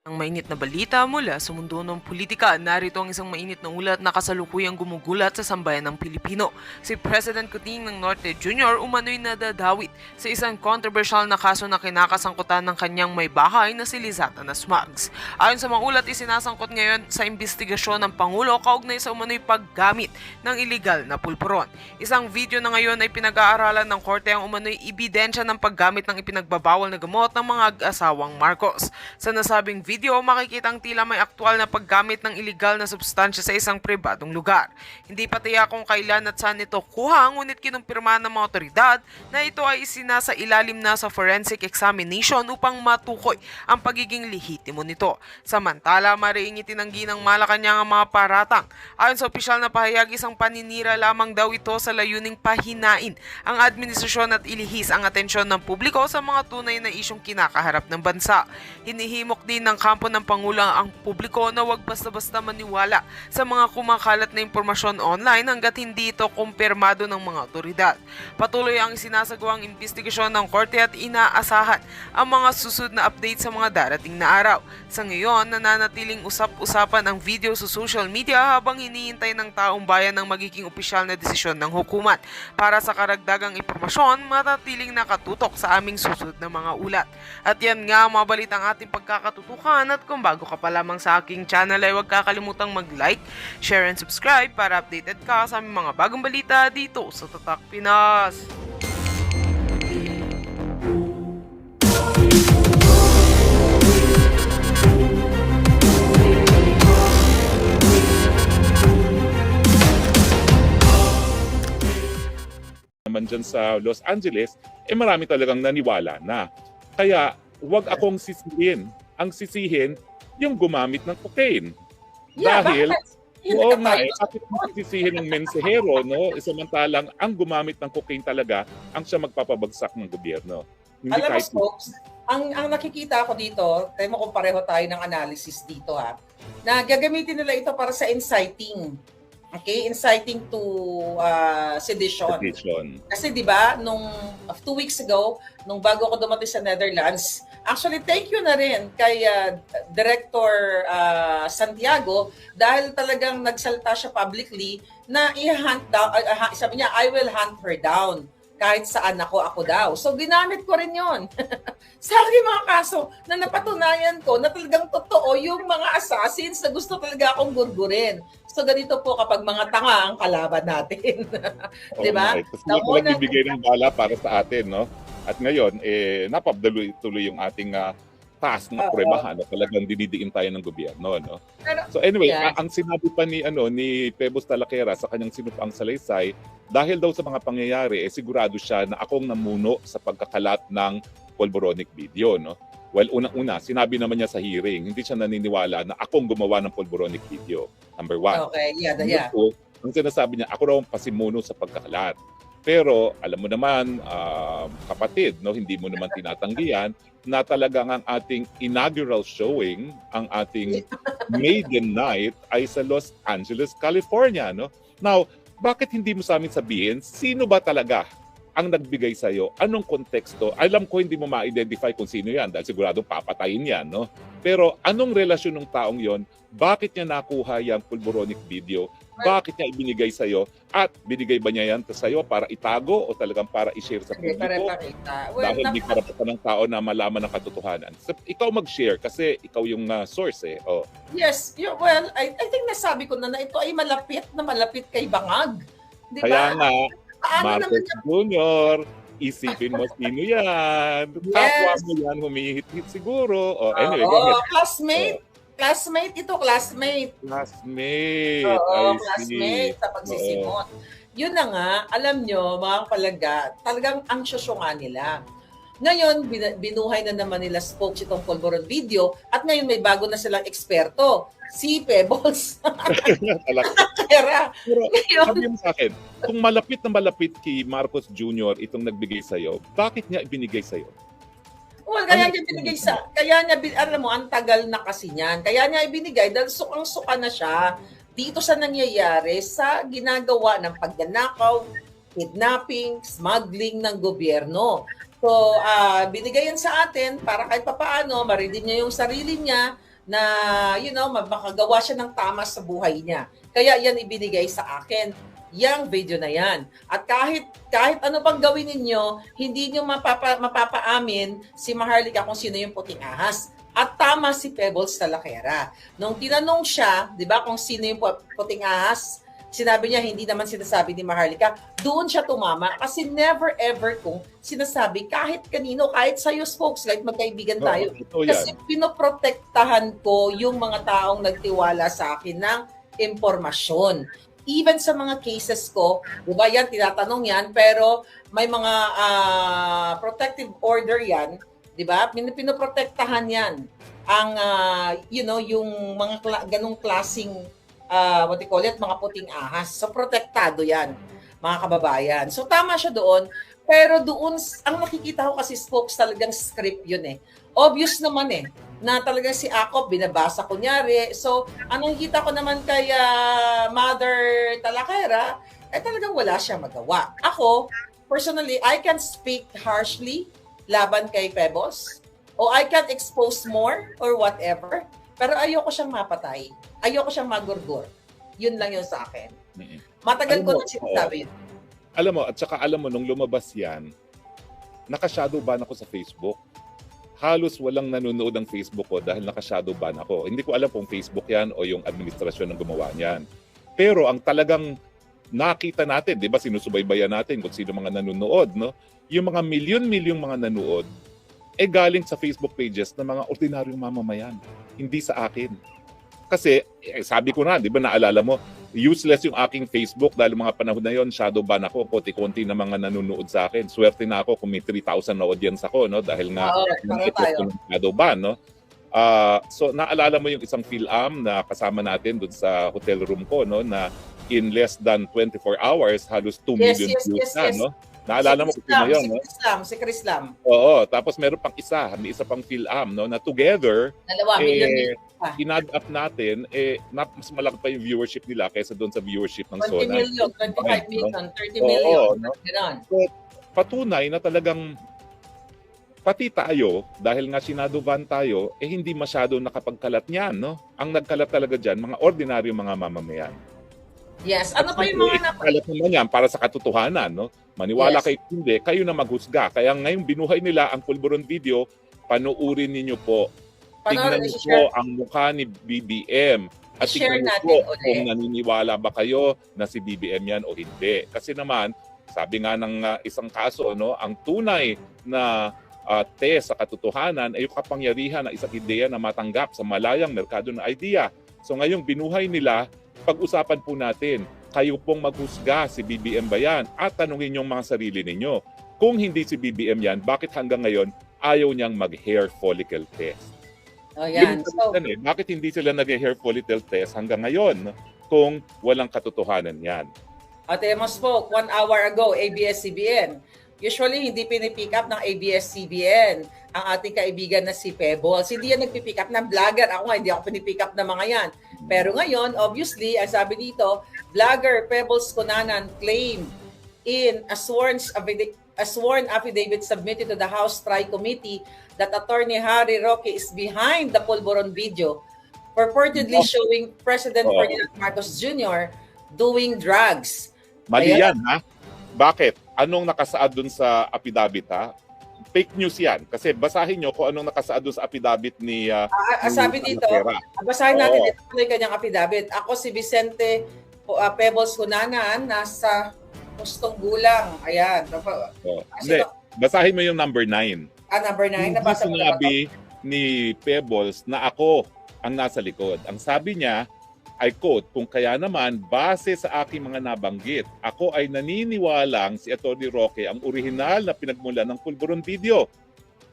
Ang mainit na balita mula sa mundo ng politika, narito ang isang mainit na ulat na kasalukuyang gumugulat sa sambayan ng Pilipino. Si President Kuting ng Norte Jr. umano'y nadadawit sa isang controversial na kaso na kinakasangkutan ng kanyang may bahay na si Lizata Nasmags. Ayon sa mga ulat, isinasangkot ngayon sa investigasyon ng Pangulo kaugnay sa umano'y paggamit ng iligal na pulburon. Isang video na ngayon ay pinag-aaralan ng korte ang umano'y ebidensya ng paggamit ng ipinagbabawal na gamot ng mga asawang Marcos. Sa nasabing video, makikitang tila may aktwal na paggamit ng iligal na substansya sa isang pribadong lugar. Hindi pa tiyak kung kailan at saan ito kuha, ngunit kinumpirma ng mga otoridad na ito ay isinasa ilalim na sa forensic examination upang matukoy ang pagiging lehitimo nito. Samantala, mariing itinanggi ng Malacanang ang mga paratang. Ayon sa opisyal na pahayag, isang paninira lamang daw ito sa layuning pahinain ang administrasyon at ilihis ang atensyon ng publiko sa mga tunay na isyong kinakaharap ng bansa. Hinihimok din ng kampo ng Pangulo ang publiko na huwag basta-basta maniwala sa mga kumakalat na impormasyon online hanggat hindi ito kumpirmado ng mga otoridad. Patuloy ang isinasagawang investigasyon ng korte at inaasahan ang mga susunod na update sa mga darating na araw. Sa ngayon, nananatiling usap-usapan ang video sa social media habang hinihintay ng taong bayan ng magiging opisyal na desisyon ng hukuman. Para sa karagdagang impormasyon, matatiling nakatutok sa aming susunod na mga ulat. At yan nga, mga balitang ating pagkakatutukan, at kung bago ka pa lamang sa aking channel ay huwag kakalimutang mag-like, share and subscribe para updated ka sa aming mga bagong balita dito sa Tatak Pinas. Naman dyan sa Los Angeles, marami talagang naniwala na. Kaya, wag akong sisihin. Ang sisihin, yung gumamit ng cocaine. Yeah, Dahil, bakit? oo nga bakit mo sisihin ng mensahero, no? Samantalang, ang gumamit ng cocaine talaga, ang siya magpapabagsak ng gobyerno. Hindi Alam mo, kahit folks, ang nakikita ko dito, tayo mo kung pareho tayo ng analysis dito ha, na gagamitin nila ito para sa inciting. Okay? Inciting to sedition. Kasi di ba, nung 2 weeks ago, nung bago ako dumating sa Netherlands, actually thank you na rin kay Director Santiago dahil talagang nagsalita siya publicly na i-hunt down, sabi niya, I will hunt her down kahit saan ako daw. So, ginamit ko rin yon. Sa aking mga kaso na napatunayan ko na talagang totoo yung mga assassins na gusto talaga akong gurgurin. So, ganito po kapag mga tanga ang kalaban natin. Di ba? Kasi walang nagbibigay ng bala para sa atin, no? At ngayon, napabdaloy-tuloy yung ating task na pruebahan na talagang dinidiin tayo ng gobyerno, no? So anyway, ang sinabi pa ni Pebos Talaquera sa kanyang sinupang salaysay, dahil daw sa mga pangyayari, sigurado siya na akong namuno sa pagkakalat ng polboronic video, no? Well, unang-una, sinabi naman niya sa hearing, hindi siya naniniwala na akong gumawa ng polboronic video. Number one. Okay, yeah. Two, ang sinasabi niya, ako raw ang pasimuno sa pagkakalat. Pero alam mo naman, kapatid, no, hindi mo naman tinatanggihan na talagang ang ating inaugural showing, ang ating maiden night ay sa Los Angeles, California, no? Now, bakit hindi mo sa amin sabihin sino ba talaga ang nagbigay sa iyo? Anong konteksto? Alam ko hindi mo ma-identify kung sino 'yan dahil siguradong papatayin 'yan, no? Pero anong relasyon ng taong 'yon? Bakit niya nakuha yung pulboronic video? Bakit niya ibinigay sa iyo? At binigay ba niya yan sa iyo para itago o talagang para i-share sa publiko? Well, dahil hindi karapatan ng tao na malaman ang katotohanan. So, ikaw mag-share kasi ikaw yung source eh. Oh. Yes, well, I think nasabi ko na ito ay malapit kay Bangag. Di ba? Kaya nga, Marcos naman Jr., isipin mo sino yan. Yes. Kapwa mo yan, humihit-hit siguro. Oh, anyway, go ahead. Classmate. Classmate. Oo, classmate sa pagsisimot. Yun na nga, alam nyo, mga palaga, talagang ang syosyo nga nila. Ngayon, binuhay na naman nila spokes itong polboron video at ngayon may bago na silang eksperto, si Pebbles. Pero sabi mo sa akin, kung malapit na malapit kay Marcos Jr. itong nagbigay sa'yo, bakit niya ibinigay sa'yo? Well, kaya niya binigay alam mo, ang tagal na kasi niyan. Kaya niya ibinigay dahil sukang-suka na siya dito sa nangyayari sa ginagawa ng pagnanakaw, kidnapping, smuggling ng gobyerno. So, binigay yan sa atin para kahit papaano, marinig niya yung sarili niya na, makagawa siya ng tama sa buhay niya. Kaya yan ibinigay sa akin, yang video na yan. At kahit ano pang gawin ninyo, hindi nyo mapapaamin si Maharlika kung sino yung puting ahas. At tama si Pebbles Talakera. Nung tinanong siya, di ba, kung sino yung puting ahas, sinabi niya hindi naman sinasabi ni Maharlika, doon siya tumama. Kasi never ever kung sinasabi kahit kanino, kahit sa'yo folks, kahit magkaibigan tayo. Kasi pinoprotektahan ko yung mga taong nagtiwala sa akin ng impormasyon. Even sa mga cases ko, di ba yan, tinatanong yan, pero may mga protective order yan, di ba? Pinoprotektahan yan ang, yung mga ganong klaseng, mga puting ahas. So, protektado yan, mga kababayan. So, tama siya doon. Pero doon, ang nakikita ko kasi folks, talagang script yun eh. Obvious naman eh, na talagang si Akop, binabasa kunyari. So, ang nakikita ko naman kay Mother Talakera, talagang wala siya magawa. Ako, personally, I can speak harshly laban kay Pebbles, o I can expose more or whatever, pero ayoko siyang mapatay. Ayoko siyang magurgur. Yun lang yun sa akin. Matagal ko na sinasabi yun. Alam mo, nung lumabas yan, naka-shadow ban ako sa Facebook. Halos walang nanonood ng Facebook ko dahil naka-shadow ban ako. Hindi ko alam kung Facebook yan o yung administrasyon ng gumawa niyan. Pero ang talagang nakita natin, di ba, sinusubaybayan natin kung sino mga nanonood, no? Yung mga milyon-milyong mga nanood, galing sa Facebook pages ng mga ordinaryong mamamayan. Hindi sa akin. Kasi, sabi ko na, di ba, naalala mo, useless yung aking Facebook dahil mga panahon na yon, shadow ban ako, konti-konti na mga nanonood sa akin. Swerte na ako kung may 3,000 na audience ako, no? Dahil nga, yung shadow ban, no? So, naalala mo yung isang PhilAm na kasama natin doon sa hotel room ko, no? Na in less than 24 hours, halos 2 million views na, no? Naalala mo kung sino yun, no? Si Chris Lam. Oo, tapos meron pang may isa pang PhilAm, no? Na together, in-add up natin, mas malaki pa yung viewership nila kaysa doon sa viewership ng 20 Sona. 20 million, 25 million, 30 million. No? So, patunay na talagang pati tayo, dahil nga sinadoban tayo, hindi masyado nakapagkalat niyan, no? Ang nagkalat talaga dyan, mga ordinaryong mga mamamayan. Yes. Ano pa yung mga nakalat naman yan para sa katotohanan, no? Maniwala kayo hindi, kayo na maghusga. Kaya ngayong binuhay nila ang Pulburon video, panuurin ninyo po. Tignan niyo po ang mukha ni BBM. At tignan niyo po kung naniniwala ba kayo na si BBM yan o hindi. Kasi naman, sabi nga ng isang kaso, no, ang tunay na test sa katotohanan ay yung kapangyarihan ng isang ideya na matanggap sa malayang merkado ng idea. So ngayong binuhay nila, pag-usapan po natin, kayo pong maghusga, si BBM ba yan? At tanungin yung mga sarili ninyo. Kung hindi si BBM yan, bakit hanggang ngayon ayaw niyang mag-hair follicle test? Oh, yan. Bakit hindi sila nag-hair follicle test hanggang ngayon kung walang katotohanan yan? Ate Emos po, 1 hour ago, ABS-CBN. Usually, hindi pinipick up ng ABS-CBN ang ating kaibigan na si Pebbles. Hindi yan nagpipick up ng vlogger. Ako nga, hindi ako pinipick up ng mga yan. Pero ngayon, obviously, ang sabi dito, vlogger Pebbles Cunanan claimed in a sworn affidavit submitted to the House Tri-Committee that Attorney Harry Roque is behind the Pulburon video, purportedly showing President Ferdinand Marcos Jr. doing drugs. Mali yan, ha? Bakit? Anong nakasaad dun sa affidavit, ha? Fake news yan. Kasi basahin nyo kung anong nakasaad dun sa affidavit ni sabi dito, basahin natin ito yung kanyang affidavit. Ako si Vicente Pebbles Cunanan, nasa Pustong Gulang. Ayan. Hindi, basahin mo yung number 9. Number 9. Nabasa mo na ba sinabi ni Pebbles na ako ang nasa likod. Ang sabi niya, I quote, kung kaya naman, base sa aking mga nabanggit, ako ay naniniwalang si Atty. Roque ang orihinal na pinagmulan ng Pulburon video.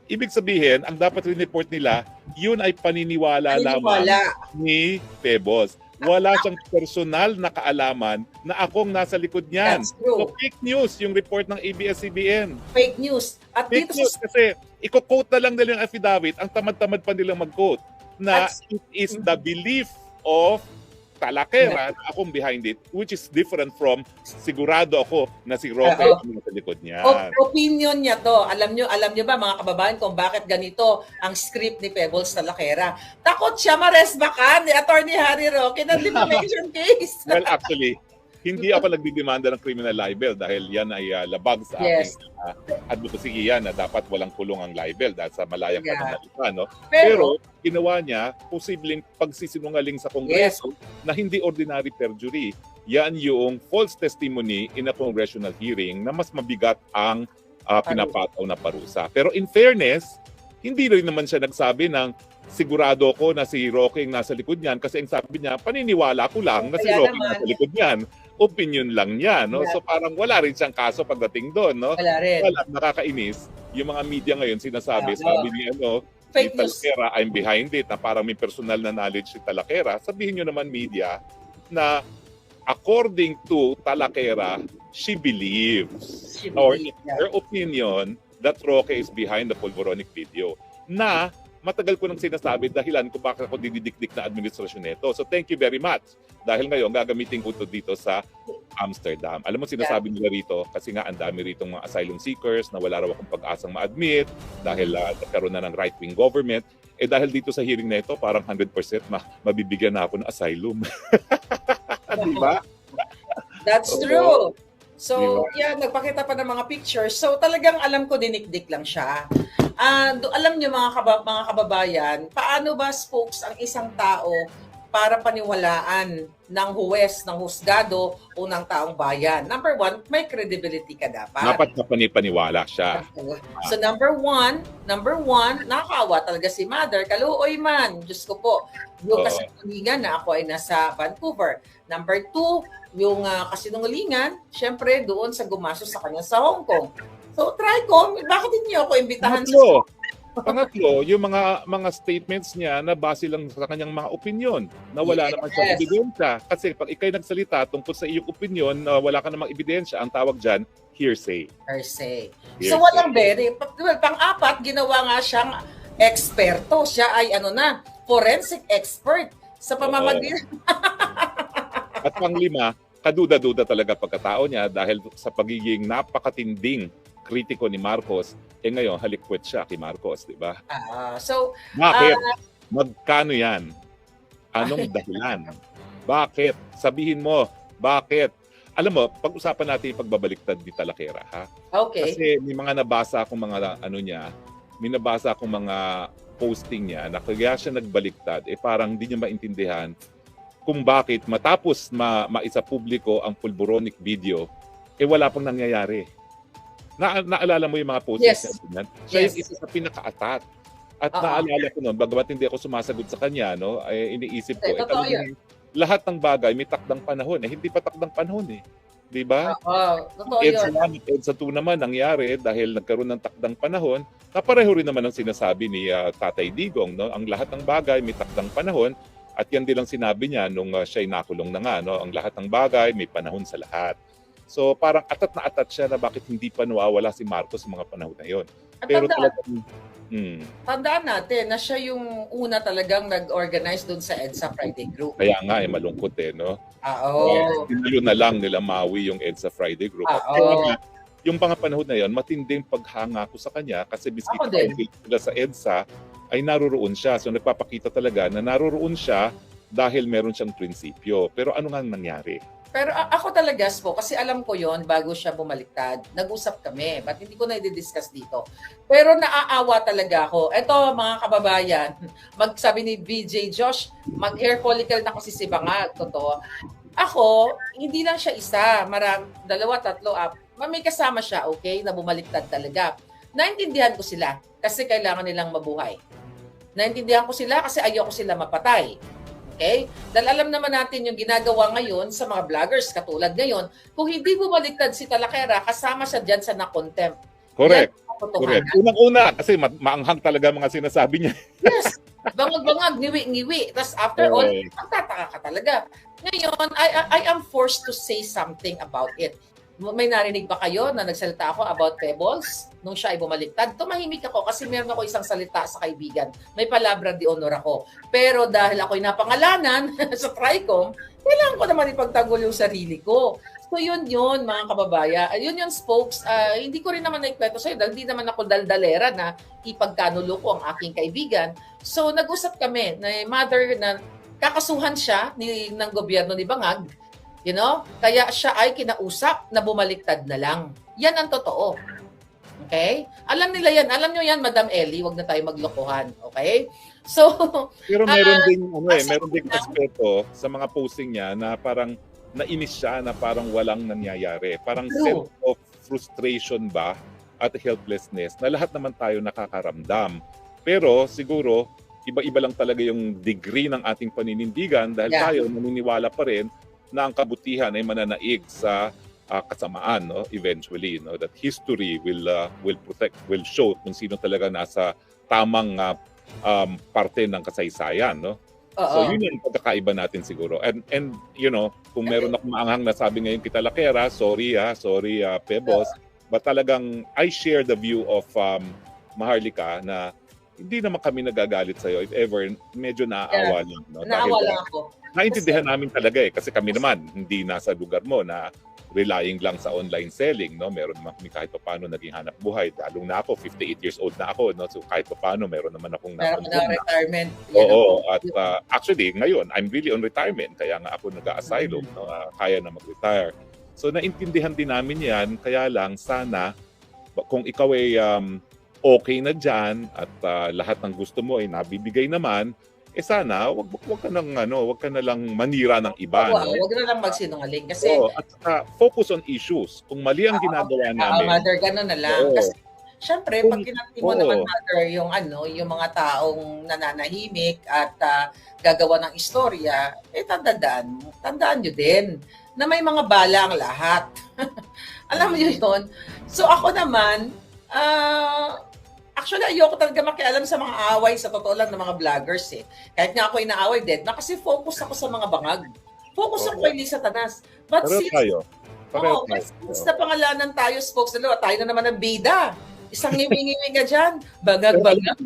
Ibig sabihin, ang dapat report nila, yun ay paniniwala lamang ni Pebbles. Wala siyang personal na kaalaman na akong nasa likod niyan. So fake news yung report ng ABS-CBN. Fake news. At fake news kasi i-quote na lang nila yung affidavit, ang tamad-tamad pa nilang mag-quote na it is the belief of talakera na akong behind it, which is different from sigurado ako na si Roque Oo. ang nasa likod niya. Opinion niya to. Alam nyo ba mga kababayan kung bakit ganito ang script ni Pebbles Talakera? Takot siya maresbakan ni Attorney Harry Roque ng defamation case. Well, actually, hindi ako nagdidemanda ng criminal libel dahil yan ay labag sa Yes. aking advocacy yan na dapat walang kulong ang libel dahil sa malayang Yeah. pananalita. No? Pero, Pero ginawa niya posibleng pagsisinungaling sa Kongreso na hindi ordinary perjury. Yan yung false testimony in a congressional hearing na mas mabigat ang pinapataw na parusa. Pero in fairness, hindi rin naman siya nagsabi ng sigurado ko na si Roque ang nasa likod niyan kasi ang sabi niya, paniniwala ko lang na si Kaya Roque naman. nasa likod niyan. Opinion lang niya. No? Yeah. So parang wala rin siyang kaso pagdating doon. No? wala rin. Wala, nakakainis. Yung mga media ngayon sinasabi, Oo. sabi ni Fake ni news. Talakera, I'm behind it, na parang may personal na knowledge si Talakera. Sabihin nyo naman media na according to Talakera, she believes, She or believed, in her opinion, that Roque is behind the Pulveronic video. Na matagal ko nang sinasabi dahilan kung bakit ako dididikdik na administrasyon nito. So thank you very much. Dahil ngayon, gagamitin ko ito dito sa Amsterdam. Alam mo, sinasabi nila rito, kasi nga ang dami rito mga asylum seekers na wala raw akong pag-asang ma-admit dahil nagkaroon na ng right-wing government. Eh dahil dito sa hearing na ito, parang 100% mabibigyan na ako ng asylum. Di ba? That's Oo. true. So, Diba? yeah, nagpakita pa ng mga pictures. So, talagang alam ko dinikdik lang siya. Alam niyo mga kababayan, paano ba spokes ang isang tao para paniwalaan ng huwes, ng husgado o ng taong bayan? Number one, may credibility ka dapat. Dapat na panipaniwala siya. So number one, nakakaawa talaga si Mother. Kaluoy man, Diyos ko po. Yung Oo. kasinungalingan na ako ay nasa Vancouver. Number two, yung kasinungalingan, syempre doon sa gumasos sa kanya sa Hong Kong. So try ko, bakit hindi ako imbitahan Pangatlo, yung mga statements niya na base lang sa kanyang mga opinion na wala Yes. naman siyang ebidensya. Kasi pag ikay nagsalita tungkol sa iyong opinion na wala ka namang ebidensya, ang tawag dyan, hearsay. per se. Hearsay. So walang very. Pang-apat, ginawa nga siyang eksperto. Siya ay forensic expert sa pamamagitan. At panglima, kaduda-duda talaga pagkatao niya dahil sa pagiging napakatinding kritiko ni Marcos, ngayon halikwet siya kay Marcos, di ba? So, Bakit? Magkano yan? Anong dahilan? Bakit? Sabihin mo, bakit? Alam mo, pag-usapan natin yung pagbabaliktad ni Talakera, ha? okay. Kasi may mga nabasa akong mga may nabasa akong mga posting niya na kaya siya nagbaliktad, parang hindi niya maintindihan kung bakit matapos maisa publiko ang Pulveronic video, wala pang nangyayari. Naalala mo yung mga posts Yes. niya? Siya Yes. yung isa sa pinaka-atat. At Oo. naalala ko noon, bagamat hindi ako sumasagot sa kanya, no, iniisip ko, Totoo talagang lahat ng bagay may takdang panahon. Hindi pa takdang panahon eh. Di ba? Totoo EDSA yun. 1 at EDSA 2 naman nangyari dahil nagkaroon ng takdang panahon na pareho rin naman ang sinasabi ni Tatay Digong. No? Ang lahat ng bagay may takdang panahon at yan din ang sinabi niya nung siya'y nakulong na nga. No? Ang lahat ng bagay may panahon sa lahat. So parang atat na atat siya na bakit hindi pa nawawala si Marcos sa mga panahon na yon. At Pero tandaan, talagang tandaan natin na siya yung una talagang nag-organize doon sa EDSA Friday Group. kaya nga malungkot no. Oo. Tinayo na lang nila Maui yung EDSA Friday Group. At Oo. kaya nga, yung mga panahon na yon, matinding paghanga ko sa kanya kasi biscuit Ako din. sila sa EDSA ay naruroon siya. So nagpapakita talaga na naruroon siya dahil meron siyang prinsipyo. Pero ano nga nangyari? Pero ako talaga, po, kasi alam ko yon bago siya bumaliktad. Nag-usap kami, but hindi ko na i-discuss dito. Pero naaawa talaga ako. Eto, mga kababayan, magsabi ni BJ Josh, mag-hair follicle na kasi si Bangag. Totoo. Ako, hindi lang siya isa. Dalawa, tatlo, may kasama siya, okay, na bumaliktad talaga. Naintindihan ko sila kasi kailangan nilang mabuhay. Naintindihan ko sila kasi ayoko sila mapatay. Okay? Dahil alam naman natin yung ginagawa ngayon sa mga vloggers katulad ngayon, kung hindi bumaliktad si Talakera, kasama siya dyan sa na-contempt. Correct. Yan ang katotohanan. Correct. Unang-una, kasi maanghang talaga mga sinasabi niya. Yes. Bangag-bangag, ngiwi-ngiwi. Tapos after all, Okay. magtataka ka talaga. Ngayon, I am forced to say something about it. May narinig ba kayo na nagsalita ako about Pebbles nung siya ay bumaliktad? Tumahimik ako kasi meron ako isang salita sa kaibigan. May palabra de honor ako. Pero dahil ako'y napangalanan sa TRICOM, kailangan ko naman ipagtanggol yung sarili ko. So yun mga kababaya. Yun yung spokes. Hindi ko rin naman naikwento sa'yo dahil hindi naman ako daldalera na ipagkanulo ko ang aking kaibigan. So nag-usap kami na mother na kakasuhan siya ng gobyerno ni Bangag. You know? Kaya siya ay kinausap na bumaliktad na lang. Yan ang totoo. Okay? Alam nila yan. Alam nyo yan, Madam Ellie. Huwag na tayo maglokohan. Okay? So, pero meron ding meron ding aspeto sa mga posting niya na parang nainis siya na parang walang nangyayari. Parang sense of frustration ba at helplessness na lahat naman tayo nakakaramdam. Pero siguro, iba-iba lang talaga yung degree ng ating paninindigan dahil tayo naniniwala pa rin na ang kabutihan ay mananaig sa kasamaan, no? Eventually, no? That history will protect, will show kung sino talaga nasa tamang parte ng kasaysayan, no? So yun yung pagkakaiba natin siguro. And you know, kung meron akong maanghang na sabi ngayon kita Lakera, sorry Pebbles, but talagang I share the view of Maharlika na hindi naman kami nagagalit sa'yo. If ever, medyo naaawa lang. No? Naawa lang ako. Naintindihan namin talaga kasi kami naman hindi nasa lugar mo na relying lang sa online selling, no? Meron naman kami kahit paano naging hanap buhay. Lalong na ako, 58 years old na ako, no? So kahit paano meron naman akong retirement. Oo, at actually ngayon I'm really on retirement kaya nga ako nag-a-asylum, no? Kaya na mag-retire. So naintindihan din namin 'yan, kaya lang sana kung ikaw ay okay na diyan at lahat ng gusto mo ay nabibigay naman, sana wag ka nang wag ka na lang manira ng iba. Wag na lang magsinungaling kasi at focus on issues. Kung mali ang ginagawa namin. Mother, gano'n na lang. Kasi syempre pag kinanti mo naman mother yung yung mga taong nananahimik at gagawa ng istorya, tandaan nyo din na may mga bala ang lahat. Alam mo yun? So ako naman, actually, ayoko talaga makialam sa mga away, sa totoo lang, ng mga vloggers eh. Kahit nga ako inaaway din, na kasi focus ako sa mga bangag. Focus ako kay Lisa Tanas. But since na pangalanan tayo, spokes na tayo na naman ang bida. Isang ngiming-ngiming ka dyan. Bagag-bagag.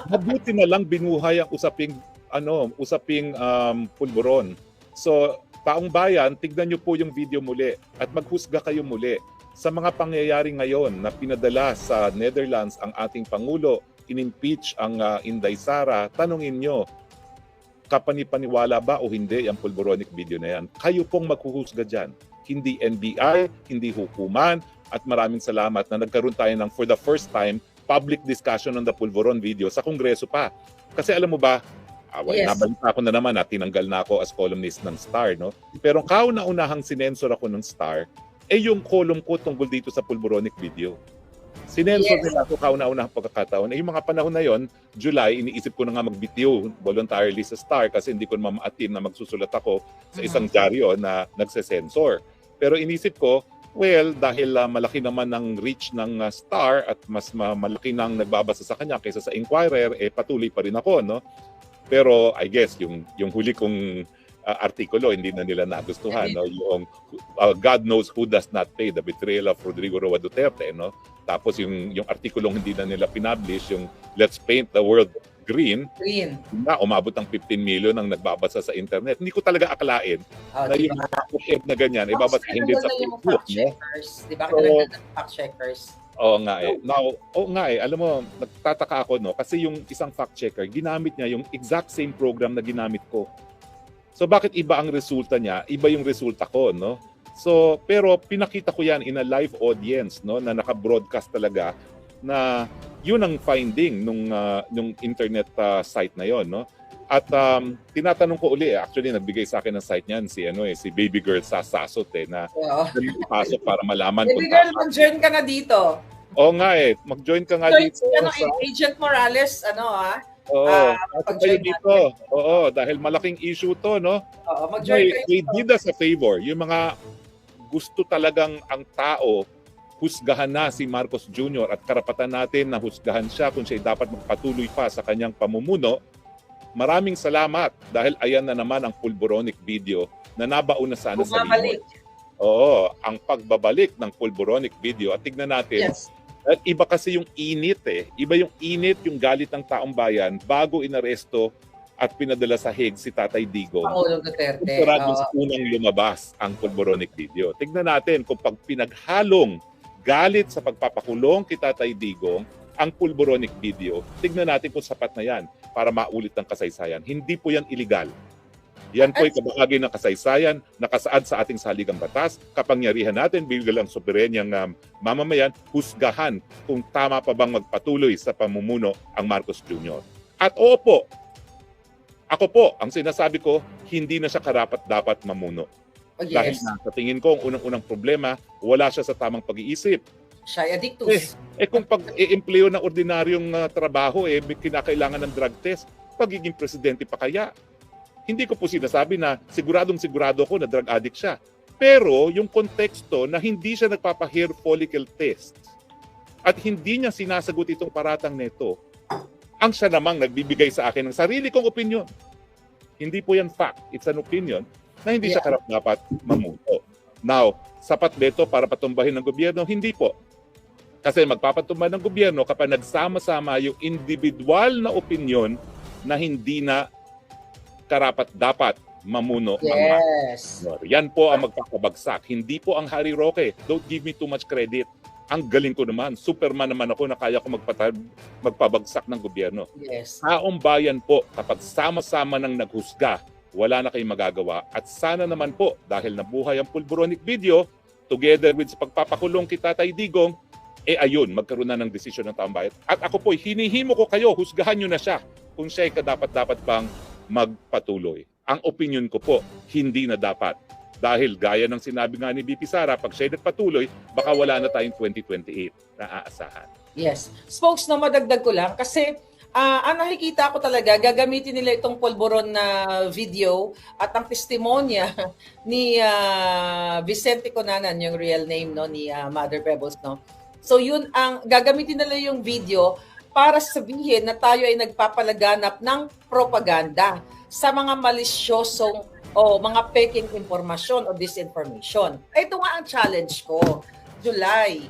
Mabuti na lang binuhay ang usaping pulburon. So, taong bayan, tignan nyo po yung video muli at maghusga kayo muli. Sa mga pangyayari ngayon na pinadala sa Netherlands ang ating Pangulo, in-impeach ang Inday Sara, tanungin nyo, kapanipaniwala ba o hindi ang pulboronic video na yan? Kayo pong maghuhusga dyan. Hindi NBI, hindi hukuman, at maraming salamat na nagkaroon tayo ng, for the first time, public discussion on the pulboron video sa Kongreso pa. Kasi alam mo ba, nabalita ko na naman na tinanggal na ako as columnist ng Star, no? Pero kauna-unahang sinensor ako ng Star, yung column ko tungkol dito sa pulboronic video. Sinensor nila ako kauna-unahang pagkakataon. Yung mga panahon na yon, July, iniisip ko na nga mag-BTO voluntarily sa Star kasi hindi ko naman maatim na magsusulat ako sa isang dyaryo na nagsesensor. Pero inisip ko, dahil malaki naman ang reach ng Star at mas malaki nang nagbabasa sa kanya kaysa sa Inquirer, patuloy pa rin ako, no? Pero I guess yung huli kong artikulo hindi na nila nagustuhan, no? Yung God knows who does not pay, the betrayal of Rodrigo Roa Duterte, no? Tapos yung artikulong hindi na nila pinablish, yung Let's Paint the World Green, na umabot ng 15 million ang nagbabasa sa internet. Hindi ko talaga akalain na yung op-ed na ganyan ibabasahin din sa Facebook, no? Diba? So, fact checkers. Oo nga alam mo, nagtataka ako, no? Kasi yung isang fact checker, ginamit niya yung exact same program na ginamit ko. So bakit iba ang resulta niya? Iba yung resulta ko, no? So pero pinakita ko 'yan in a live audience, no, na naka-broadcast talaga na 'yun ang finding nung internet site na 'yon, no? At tinatanong ko uli, actually nagbigay sa akin ng site niyan si Baby Girl Sasasot na ipasok para malaman kung Baby Girl, mag-join ka na dito. Oo nga mag-join ka nga dito. Agent Morales, kayo dito. Dahil malaking issue to, no? They did us a favor. Yung mga gusto talagang ang tao, husgahan na si Marcos Jr. at karapatan natin na husgahan siya kung siya dapat magpatuloy pa sa kanyang pamumuno. Maraming salamat dahil ayan na naman ang pulboronic video na nabaon na sana sa limot. Oo, ang pagbabalik ng pulboronic video at tignan natin, Yes. iba kasi yung init eh. Iba yung init, yung galit ng taong bayan bago inaresto at pinadala sa Hague si Tatay Digong. Pangulong Duterte. Kumpara dun sa unang lumabas ang pulboronic video. Tignan natin kung pag pinaghalong galit sa pagpapakulong kay Tatay Digong ang pulboronic video, tignan natin kung sapat na yan para maulit ang kasaysayan. Hindi po yan illegal. Yan po ay kabahagi ng kasaysayan, nakasaad sa ating saligang batas, kapangyarihan natin, bilang soberenyang mamamayan, husgahan kung tama pa bang magpatuloy sa pamumuno ang Marcos Jr. At opo, ako po, ang sinasabi ko, hindi na siya karapat-dapat mamuno. Oh, Dahil yes. na sa tingin ko, ang unang-unang problema, wala siya sa tamang pag-iisip. Siya ay addictus. Kung pag-i-empleo ng ordinaryong trabaho, may kinakailangan ng drug test, pagiging presidente pa kaya? Hindi ko po sinasabi na siguradong-sigurado ko na drug addict siya. Pero yung konteksto na hindi siya nagpapa-hair follicle test at hindi niya sinasagot itong paratang nito, ang siya namang nagbibigay sa akin ng sarili kong opinion. Hindi po yan fact. It's an opinion na hindi siya karapat-dapat mamuno. Now, sapat ba ito para patumbahin ng gobyerno? Hindi po. Kasi magpapatumba ng gobyerno kapag nagsama-sama yung individual na opinion na hindi na karapat-dapat mamuno ang mga Yes. yan po ang magkakabagsak. Hindi po ang Harry Roque. Don't give me too much credit. Ang galing ko naman. Superman naman ako na kaya ko magpabagsak ng gobyerno. Yes. Taong bayan po, kapag sama-sama nang naghusga, wala na kayong magagawa. At sana naman po, dahil nabuhay ang pulboronic video, together with sa pagpapakulong kay Tatay Digong, ayun, magkaroon na ng desisyon ng taong bayan. At ako po, hinihimo ko kayo, husgahan nyo na siya kung siya ay kadapat-dapat bang magpatuloy. Ang opinion ko po, hindi na dapat. Dahil gaya ng sinabi nga ni BP Sara, pag siya ay nagpatuloy, baka wala na tayong 2028 na aasahan. Yes. Spokes, no, madagdag ko lang kasi ang nakikita ko talaga, gagamitin nila itong polboron na video at ang testimonya ni Vicente Conanan, yung real name no ni Mother Pebbles, no. So yun ang gagamitin nila yung video para sabihin na tayo ay nagpapalaganap ng propaganda sa mga malisyosong o mga peking impormasyon o disinformation. Ito nga ang challenge ko. July,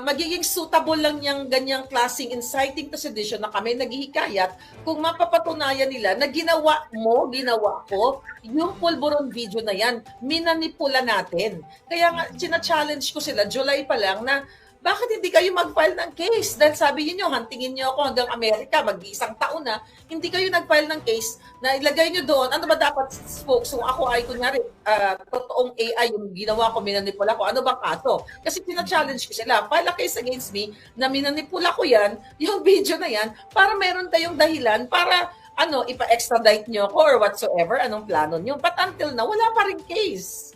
magiging suitable lang yung ganyang klaseng inciting to sedition na kami naghihikayat kung mapapatunayan nila na ginawa ko, yung pulburon video na yan, minanipula natin. Kaya nga, challenge ko sila, July pa lang, na bakit hindi kayo mag-file ng case? Dahil sabi niyo, hantingin niyo ako hanggang Amerika, mag-iisang taon na, hindi kayo nag-file ng case na ilagay niyo doon. Ano ba dapat, folks? Kung ako ay, kunyari, totoong AI, yung ginawa ko, minanipula ko, ano bang kaso? Kasi challenge ko sila, file a case against me na minanipula ko yan, yung video na yan, para meron tayong dahilan, para ipa-extradite niyo ako or whatsoever, anong plano niyo. But until now, wala pa rin case.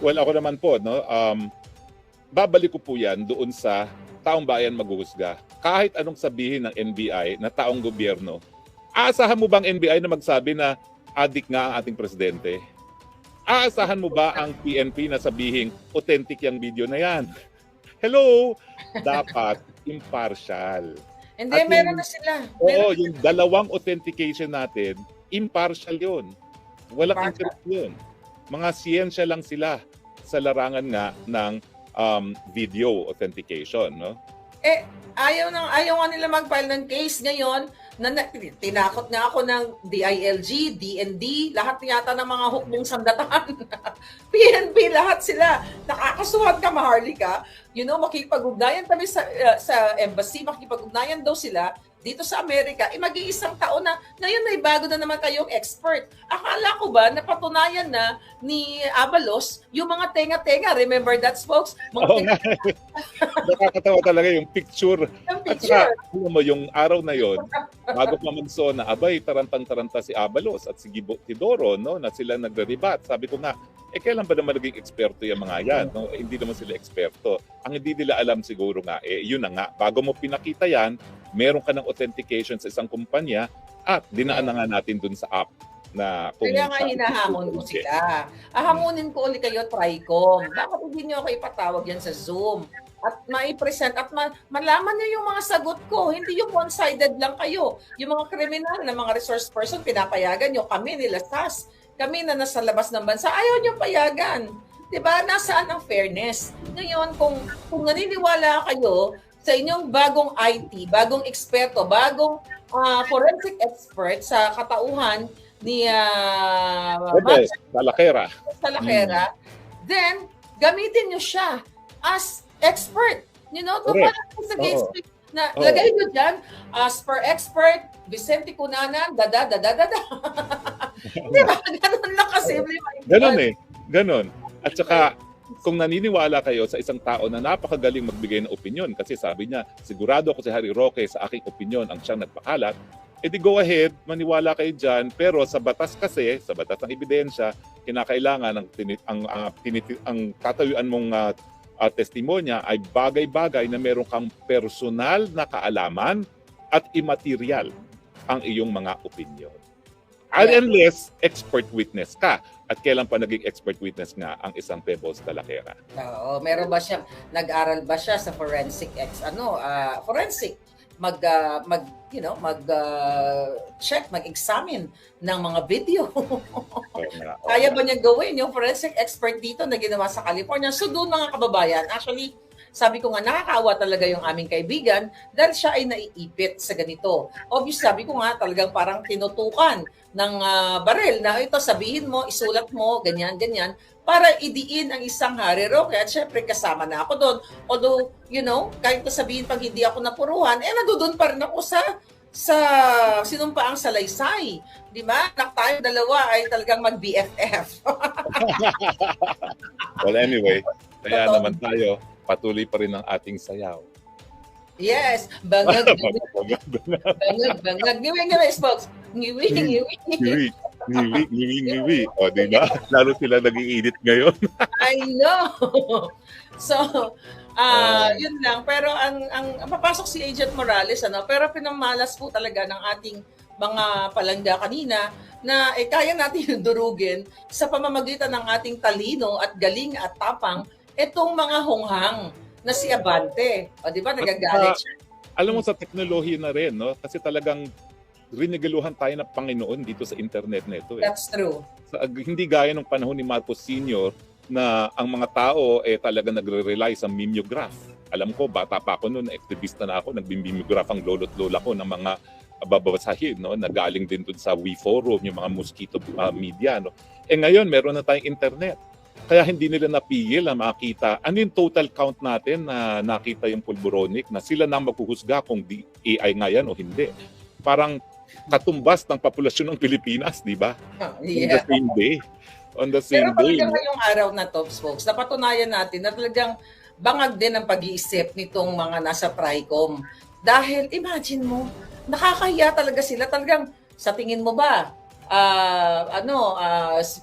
Well, ako naman po, no, babalik ko po yan doon sa taong bayan maghuhusga. Kahit anong sabihin ng NBI na taong gobyerno, aasahan mo bang NBI na magsabi na adik nga ang ating presidente? Aasahan mo ba ang PNP na sabihin authentic yung video na yan? Hello! Dapat impartial. Hindi, meron na sila. Oo, yung dalawang authentication natin, impartial yun. Walang interest yun. Mga siyensya lang sila sa larangan nga ng video authentication, no? Ayaw nga nila mag-file ng case ngayon. Tinakot nga ako ng DILG, DND, lahat yata ng mga hukbong sandatan. PNP, lahat sila. Nakakasuhan ka, Maharlika. Makipag-ugnayan kami sa embassy, makipag-ugnayan daw sila dito sa Amerika, mag-iisang taon na, ngayon may bago na naman kayong expert. Akala ko ba napatunayan na ni Abalos yung mga tenga-tenga, remember that, folks? Nakakatawa talaga yung picture. Yung At picture. saka, alam mo, yung araw na yon, bago pa magsona, abay, tarantang-taranta si Abalos at si Tidoro, no, na sila nagre-rebat. Sabi ko nga, kailan ba naman naging eksperto yung mga yan? No? Hindi naman sila eksperto. Ang hindi nila alam siguro nga, yun na nga, bago mo pinakita yan, meron ka ng authentication sa isang kumpanya at dinaan na nga natin dun sa app na kung Kaya nga hinahamon ko sila. Hamunin ko ulit kayo, Tricom. Bakit hindi nyo ako ipatawag yan sa Zoom? At mai-present at malaman nyo yung mga sagot ko. Hindi yung one-sided lang kayo. Yung mga kriminal na mga resource person, pinapayagan nyo. Kami nila SAS. kami na nasa labas ng bansa, ayaw niyong payagan. 'Di ba? Nasaan ang fairness? Ngayon, kung naniniwala kayo sa inyong bagong IT, bagong eksperto, bagong forensic expert sa katauhan ni Pwede, Salakera. Salakera, then gamitin nyo siya as expert. You know, kung Correct. parang sa expert na Oo. lagay nyo dyan, as per expert, Vicente Cunanan, dada. Di ba? Ganun lang kasimple. Ganon eh. Ganon. At saka, kung naniniwala kayo sa isang tao na napakagaling magbigay ng opinyon, kasi sabi niya, sigurado ako si Harry Roque sa aking opinyon ang siyang nagpakalat, edi go ahead, maniwala kayo dyan. Pero sa batas kasi, sa batas ng ebidensya, kinakailangan ang tatayuan mong testimonya ay bagay-bagay na meron kang personal na kaalaman at immaterial ang iyong mga opinyon. Unless expert witness ka. At kailan pa naging expert witness nga ang isang Pebbles Salakera? Oo, meron ba siya, nag-aral ba siya sa forensic forensic check, mag-examine ng mga video. Kaya ba niya gawin yung forensic expert dito na ginawa sa California? So doon mga kababayan, actually, sabi ko nga, nakakaawa talaga yung aming kaibigan dahil siya ay naiipit sa ganito. Obviously, sabi ko nga, talagang parang tinutukan ng baril na ito, sabihin mo, isulat mo, ganyan, para idiin ang isang Harry Roque. At syempre, kasama na ako doon. Although, kahit sabihin pag hindi ako napuruhan, nandoon pa rin ako sa sinumpaang salaysay. Di ba? Tayo dalawa ay talagang mag-BFF. Well, anyway, kaya naman tayo, patuloy pa rin ang ating sayaw. Yes, bangag, ngiwi, spokes. Ngiwi. O, di ba? Lalo sila nag-iinit ngayon. I know. So, yun lang. Pero ang papasok si Agent Morales, pero pinamalas po talaga ng ating mga palangga kanina na kaya natin yung durugin sa pamamagitan ng ating talino at galing at tapang itong mga honghang na si Abante. O, di ba? Nagagalit siya. Alam mo, sa teknolohiya na rin, no? Kasi talagang rinigaluhan tayo ng Panginoon dito sa internet na ito. That's true. Hindi gaya ng panahon ni Marcos Sr. na ang mga tao talaga nagre-rely sa mimeograph. Alam ko, bata pa ako noon, aktivista na ako, nagbi-mimeograph ang lolo't lola ko ng mga babasahin, no? Nagaling din doon sa WeForum, yung mga mosquito media. No? Ngayon, meron na tayong internet. Kaya hindi nila napigil na makita ano yung total count natin na nakita yung pulboronic na sila na maghuhusga kung AI nga yan o hindi. Parang katumbas ng populasyon ng Pilipinas, di ba? Yeah. On the same day. Pero ngayong araw na to, folks, napatunayan natin na talagang bangag din ang pag-iisip nitong mga nasa TRICOM. Dahil imagine mo, nakakahiya talaga sila. Talagang sa tingin mo ba,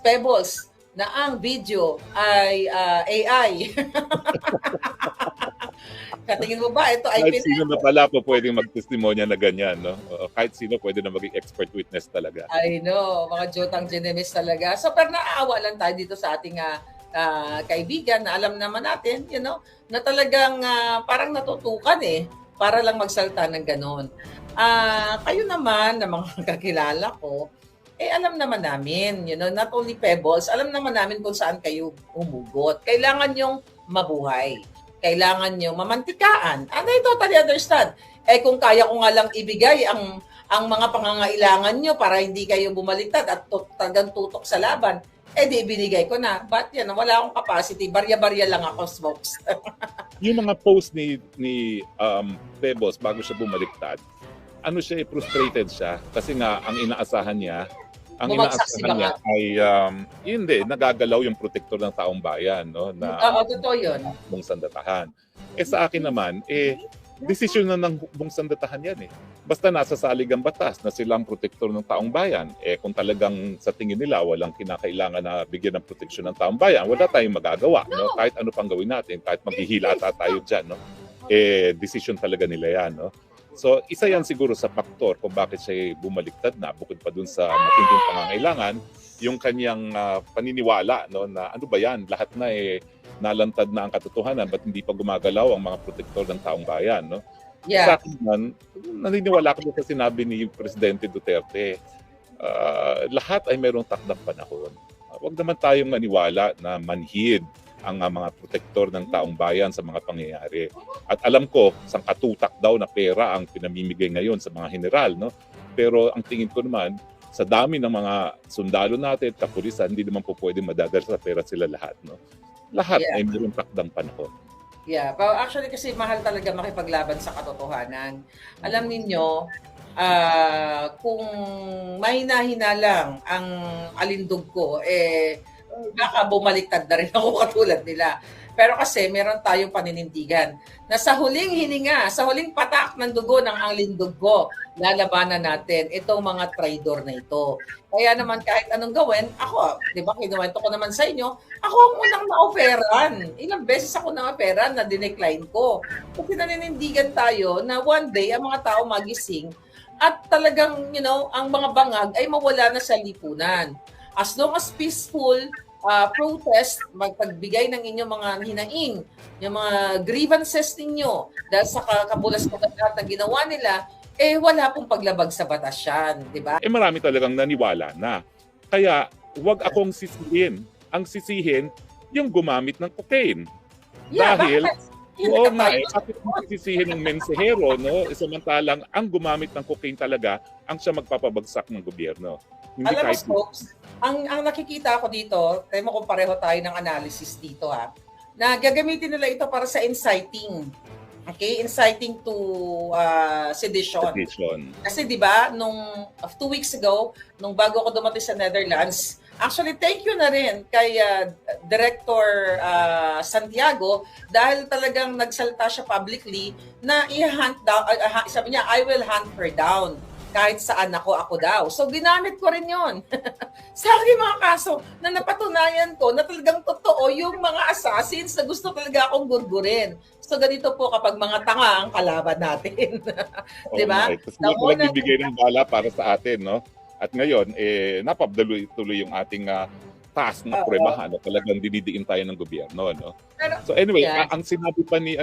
Pebbles, na ang video ay AI. Katingin mo ba, ito ay kahit sino na pala po pwedeng magtestimonya na ganyan, no? Kahit sino pwede na maging expert witness talaga. I know, mga Jotang Genemis talaga. So, pero naaawa lang tayo dito sa ating kaibigan na alam naman natin, na talagang parang natutukan para lang magsalta ng ganon. Kayo naman, na mga kakilala ko, alam naman namin, not only Pebbles, alam naman namin kung saan kayo humugot. Kailangan yung mabuhay. Kailangan yung mamantikaan. And I totally understand. Kung kaya ko nga lang ibigay ang mga pangangailangan nyo para hindi kayo bumaliktad at talagang tutok sa laban, di ibinigay ko na. But wala akong capacity. Barya-barya lang ako, smokes. Yung mga post ni Pebbles bago siya bumaliktad, frustrated siya kasi nga ang inaasahan niya ay hindi nagagalaw yung protektor ng taong bayan, no, na totoo 'yun. Bong Sandatahan. Sa akin naman desisyon na ng Bong Sandatahan yan Basta nasa salig ang batas na sila ang protektor ng taong bayan, kung talagang sa tingin nila walang kinakailangan na bigyan ng proteksyon ng taong bayan, wala tayong magagawa, no? Kahit ano pang gawin natin, kahit maghihilata tayo diyan, no? Desisyon talaga nila yan, no? So, isa yan siguro sa faktor kung bakit siya bumaliktad na, bukod pa dun sa matinding pangangailangan, yung kanyang paniniwala, no, na ano ba yan, lahat na nalantad na ang katotohanan, ba't hindi pa gumagalaw ang mga protektor ng taong bayan, no? Yeah. Sa akin man, naniniwala ko sa sinabi ni Presidente Duterte. lahat ay mayroong takdang panahon. Huwag naman tayong maniwala na manhid ang mga protektor ng taong bayan sa mga pangyayari. At alam ko, sangkatutak daw na pera ang pinamimigay ngayon sa mga general, no? Pero ang tingin ko naman, sa dami ng mga sundalo natin, kapulisan, hindi naman po pwedeng madadala sa pera sila lahat, no? Lahat Yeah. ay mayroong takdang panahon. Yeah, pero actually kasi mahal talaga makipaglaban sa katotohanan. Alam ninyo, kung mahina-hina lang ang alindog ko, baka bumaliktad na rin ako katulad nila. Pero kasi meron tayong paninindigan na sa huling hininga, sa huling patak ng dugo ng alindog ko, lalabanan natin itong mga traidor na ito. Kaya naman kahit anong gawin, ako, di ba, kinuwento ko naman sa inyo, ako ang unang na-offeran. Ilang beses ako na-offeran na dinecline ko. Kasi naninindigan tayo na one day ang mga tao magising at talagang, ang mga bangag ay mawala na sa lipunan. As long as peaceful protest, magpagbigay ng inyong mga hinaing, yung mga grievances ninyo dahil sa kabulas-kabulas na ginawa nila, wala pong paglabag sa batas yan, di ba? Marami talagang naniwala na. Kaya, huwag akong sisihin. Ang sisihin, yung gumamit ng cocaine. Dahil, oo nga bakit mo sisihin ng mensahero, no? Samantalang, ang gumamit ng cocaine talaga, ang siya magpapabagsak ng gobyerno. Hindi alam mo, kahit folks, ang nakikita ko dito, tayo mo kung pareho tayo ng analysis dito na gagamitin nila ito para sa inciting. Okay? Inciting to sedition. Kasi 'di ba, nung 2 weeks ago, nung bago ako dumating sa Netherlands, actually thank you na rin kay Director Santiago dahil talagang nagsalita siya publicly na i-hunt down, sabi niya, I will hunt her down. Kahit saan ako daw. So, ginamit ko rin yon sa aking mga kaso na napatunayan ko na talagang totoo yung mga assassins na gusto talaga akong gurgurin. So, ganito po kapag mga tanga ang kalaban natin. Di ba? Kasi nagbibigay ng bala para sa atin, no? At ngayon, napabdaloy-tuloy yung ating task na pruebahan na talagang dinidiin tayo ng gobyerno, no? So anyway, ang sinabi pa ni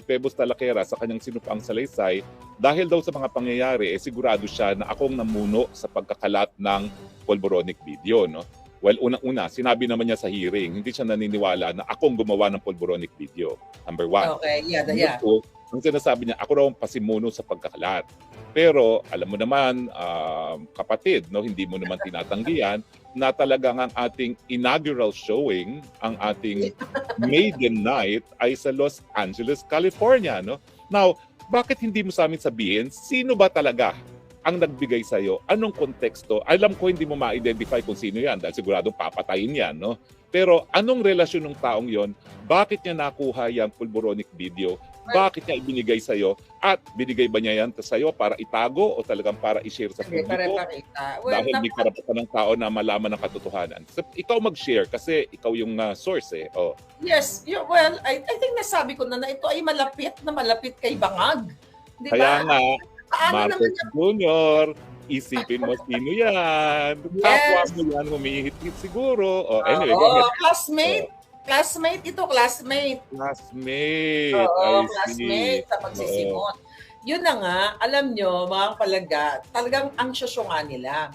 Pebos Talaquera sa kanyang sinumpaang salaysay, dahil daw sa mga pangyayari, sigurado siya na akong namuno sa pagkakalat ng polboronic video, no? Well, unang-una, sinabi naman niya sa hearing, hindi siya naniniwala na akong gumawa ng polboronic video. Number one. Okay, yeah. Number two, ang sinasabi niya, ako raw ang pasimuno sa pagkakalat. Pero alam mo naman, kapatid, no, hindi mo naman tinatanggihan na talagang ang ating inaugural showing, ang ating maiden night ay sa Los Angeles, California, no? Now, bakit hindi mo sa amin sabihin sino ba talaga ang nagbigay sa iyo? Anong konteksto? Alam ko hindi mo ma-identify kung sino 'yan dahil siguradong papatayin 'yan, no? Pero anong relasyon ng taong 'yon? Bakit niya nakuha yung pulboronic video? Bakit niya ibinigay sa iyo? At binigay ba niya yan sa iyo para itago o talagang para i-share sa publiko? Dahil may karapatan ng tao na malaman ng katotohanan. So, ikaw mag-share kasi ikaw yung source eh. Oh. Yes, well, I think nasabi ko na ito ay malapit kay Bangag. Di ba? Kaya nga, Paano Marcos Jr., isipin mo sino yan. Yes. Kapwa mo yan, humihit-hit siguro. Oh, anyway, go ahead. Classmate. Classmate. Classmate. Oo, classmate sa pagsisimot. Yun na nga, alam nyo, mga palaga, talagang ang nga nila.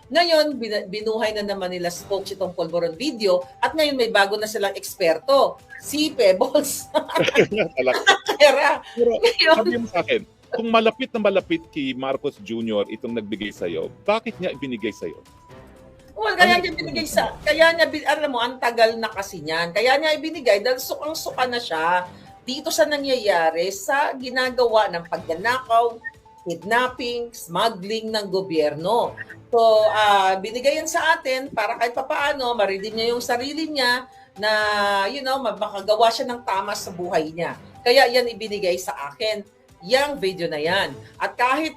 Ngayon, binuhay na naman nila spokes itong Polvoron video at ngayon may bago na silang eksperto, si Pebbles. Pero, sabi mo sa akin, kung malapit na malapit kay Marcos Jr. itong nagbigay sa'yo, bakit niya ibinigay sa'yo? Well, kaya niya binigay alam mo, ang tagal na kasi niyan. Kaya niya ibinigay dahil sukang-suka na siya dito sa nangyayari sa ginagawa ng pagnanakaw, kidnapping, smuggling ng gobyerno. So, binigay yan sa atin para kahit papaano, marinig niya yung sarili niya na, makagawa siya ng tama sa buhay niya. Kaya yan ibinigay sa akin, yung video na yan. At kahit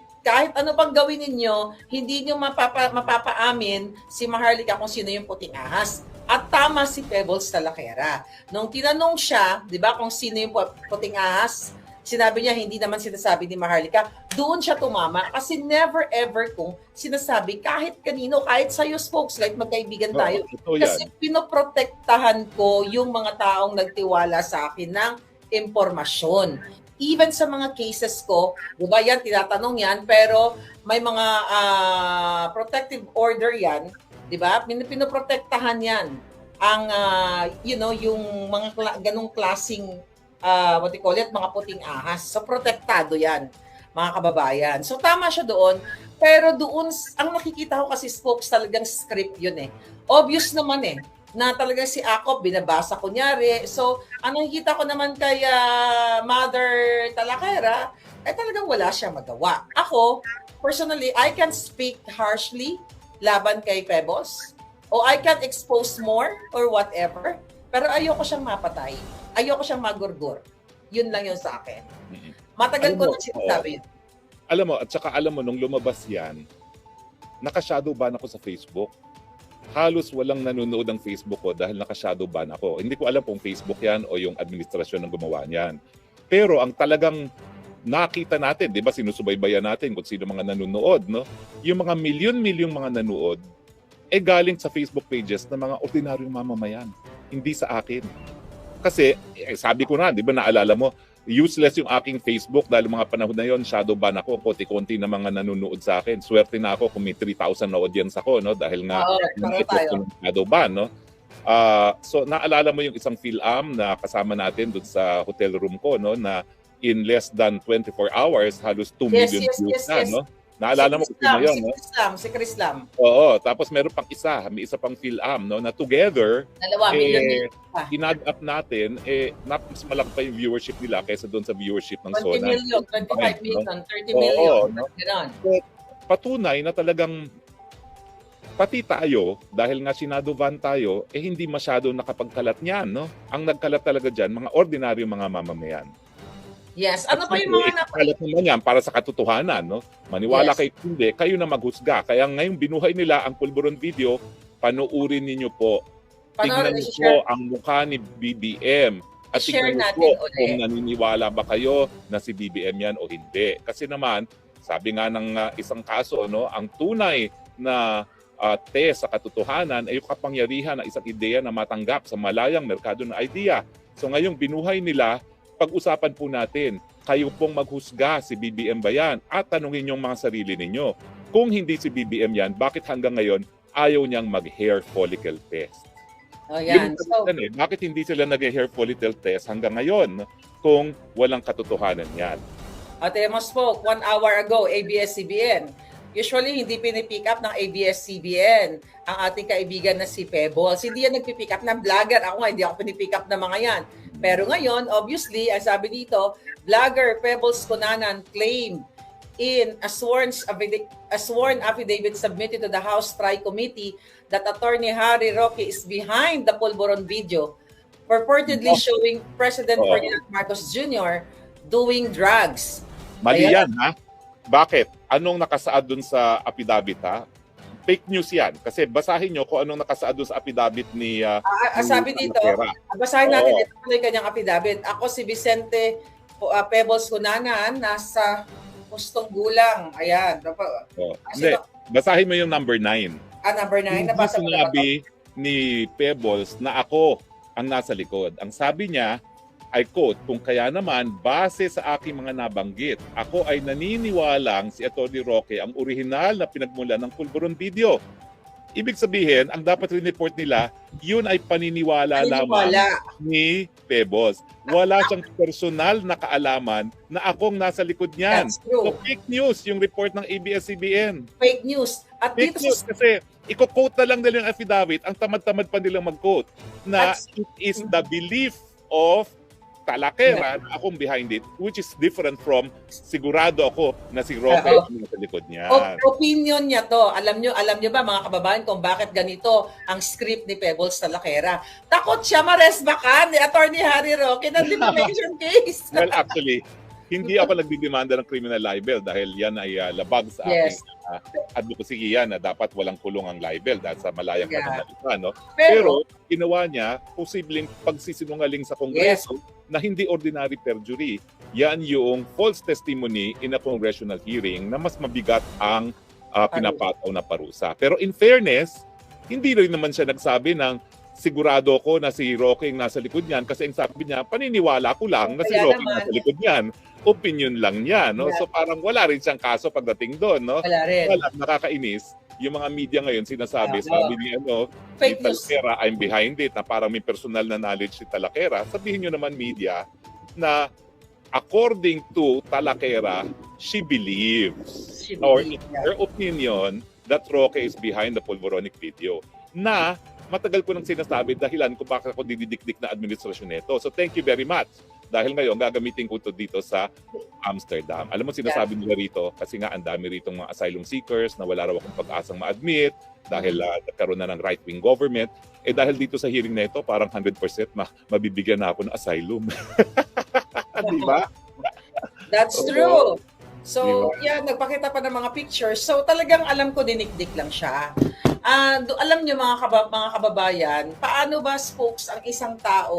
ano pang gawin ninyo, hindi nyo mapapaamin si Maharlika kung sino yung puting ahas. At tama si Pebbles Talaquera. Nung tinanong siya, di ba, kung sino yung puting ahas, sinabi niya, hindi naman sinasabi ni Maharlika, doon siya tumama. Kasi never ever kung sinasabi, kahit kanino, kahit sa'yo folks, like magkaibigan tayo. Kasi pinoprotektahan ko yung mga taong nagtiwala sa akin ng impormasyon. even sa mga cases ko, di ba yan, tinatanong yan, pero may mga protective order yan, di ba? Pinoprotektahan yan ang, yung mga ganong klaseng, what do you call it, mga puting ahas. So, protektado yan, mga kababayan. So, tama siya doon. Pero doon, ang nakikita ko kasi, folks, talagang script yun eh. Obvious naman eh, na talaga si Akop, binabasa kunyari. So, ang nakikita ko naman kay Mother Talakera, talagang wala siya magawa. Ako, personally, I can speak harshly laban kay Pebbles, o I can expose more or whatever, pero ayoko siyang mapatay. Ayoko siyang magurgur. Yun lang yun sa akin. Matagal ko nang sinasabi yun. Alam mo, at saka alam mo, nung lumabas yan, naka-shadow ban ako sa Facebook. Halos walang nanonood ng Facebook ko dahil naka-shadow ban ako. Hindi ko alam kung Facebook yan o yung administrasyon ng gumawa niyan. Pero ang talagang nakita natin, di ba, sinusubaybayan natin kung sino mga nanonood, no? Yung mga milyon-milyong mga nanood, galing sa Facebook pages ng mga ordinaryong mamamayan. Hindi sa akin. Kasi, sabi ko na, di ba, naalala mo, useless yung aking Facebook dahil mga panahon na yon, shadow ban ako, konti-konti na mga nanonood sa akin. Swerte na ako kung may 3,000 na audience ako, no? Dahil nga, yung shadow ban, no? So, naalala mo yung isang PhilAm na kasama natin doon sa hotel room ko, no? Na in less than 24 hours, halos 2 million views na, no? Naalala mo kung sino yun, no? Si Chris Lam. Oo, tapos meron pang isa, may isa pang PhilAm, no? Na together, in-add up natin, mas malaki pa yung viewership nila kaysa doon sa viewership ng 20 Sona. 20 million, 25 million, 30 million. Oo, no? So, patunay na talagang pati tayo, dahil nga sinadoban tayo, hindi masyado nakapagkalat niyan, no? Ang nagkalat talaga dyan, mga ordinaryong mga mamamayan. Yes. Ano pa yung mga nakalat naman yan para sa katotohanan, no? Maniwala kayo hindi, kayo na maghusga. Kaya ngayong binuhay nila ang Pulburon video, panoorin ninyo po. Tignan niyo po ang mukha ni BBM. At tignan niyo po kung naniniwala ba kayo na si BBM yan o hindi. Kasi naman, sabi nga ng isang kaso, no, ang tunay na test sa katotohanan ay yung kapangyarihan ng isang ideya na matanggap sa malayang merkado ng idea. So ngayong binuhay nila, pag-usapan po natin, kayo pong maghusga, si BBM ba yan? At tanungin yung mga sarili ninyo. Kung hindi si BBM yan, bakit hanggang ngayon ayaw niyang mag-hair follicle test? Oh, yan. Bakit hindi sila nag-hair follicle test hanggang ngayon kung walang katotohanan yan? Ate Amos po, 1 hour ago, ABS-CBN. Usually, hindi pinipick up ng ABS-CBN ang ating kaibigan na si Pebbles. Hindi yan nagpipick up ng vlogger. Ako nga, hindi ako pinipick up ng mga yan. Pero ngayon, obviously, ang sabi dito, vlogger Pebbles Cunanan claimed in a sworn affidavit submitted to the House Tri-Committee that Attorney Harry Roque is behind the Pulburon video, purportedly showing President Ferdinand Marcos Jr. doing drugs. Mali yan, ha? Bakit? Anong nakasaad dun sa affidavit, ha? Fake news yan. Kasi basahin nyo kung anong nakasaad doon sa affidavit ni... sabi dito, basahin natin ito yung kanyang affidavit. Ako si Vicente Pebbles Cunanan, nasa pustong gulang. Ayan. Hindi, basahin mo yung number 9. Number 9. Nabasa ko na sinabi ni Pebbles na ako ang nasa likod. Ang sabi niya, I quote, kung kaya naman, base sa aking mga nabanggit, ako ay naniniwalang si Atty. Roque ang orihinal na pinagmula ng Pulburon video. Ibig sabihin, ang dapat rin-report nila, yun ay paniniwala lamang ni Pebbles. Wala siyang personal na kaalaman na akong nasa likod niyan. So fake news yung report ng ABS-CBN. Fake news. At fake news kasi i-quote na lang nila yung affidavit, ang tamad-tamad pa nilang mag-quote na it is the belief of Talakera na akong behind it, which is different from sigurado ako na si Roque ang nasa likod niya. Opinion niya to. Alam niyo ba mga kababayan kung bakit ganito ang script ni Pebbles Talakera? Takot siya maresbakan ni Attorney Harry Roque ng defamation case. Well, actually, hindi ako nagdidemanda ng criminal libel dahil yan ay labag sa aking advocacy yan na dapat walang kulong ang libel dahil sa malayang pananalita. No? Pero ginawa niya, posibleng pagsisinungaling sa Kongreso na hindi ordinary perjury. Yan yung false testimony in a congressional hearing na mas mabigat ang pinapataw na parusa. Pero in fairness, hindi rin naman siya nagsabi ng sigurado ko na si Roque ang nasa likod niyan kasi ang sabi niya, paniniwala ko lang na si Kaya Roque naman. nasa likod niyan. Opinion lang niya, no? Yeah. So parang wala rin siyang kaso pagdating doon, no? Wala rin. Wala, nakakainis. Yung mga media ngayon sinasabi, Oo. sabi ni Fake ni news. Talakera, I'm behind it, na parang may personal na knowledge si Talakera. Sabihin nyo naman media na according to Talakera, she believes, She or believe, in yeah. her opinion, that Roque is behind the Pulveronic video. Na matagal ko nang sinasabi dahilan kung bakit ako dididikdik na administrasyon nito. So thank you very much. Dahil ngayon, gagamitin ko ito dito sa Amsterdam. Alam mo, sinasabi nila rito, kasi nga ang dami rito mga asylum seekers na wala raw akong pag-asang ma-admit dahil nagkaroon na ng right-wing government. Eh dahil dito sa hearing na ito, parang 100% mabibigyan na ako ng asylum. Di ba? That's Oo. true. So, Diba? yeah, nagpakita pa ng mga pictures. So, talagang alam ko dinikdik lang siya. Alam niyo mga kababayan, paano ba spokes ang isang tao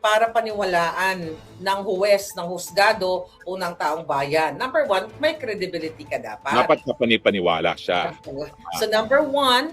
para paniwalaan ng huwes, ng husgado o ng taong bayan? Number one, may credibility ka dapat. Dapat paniwala siya. So number one,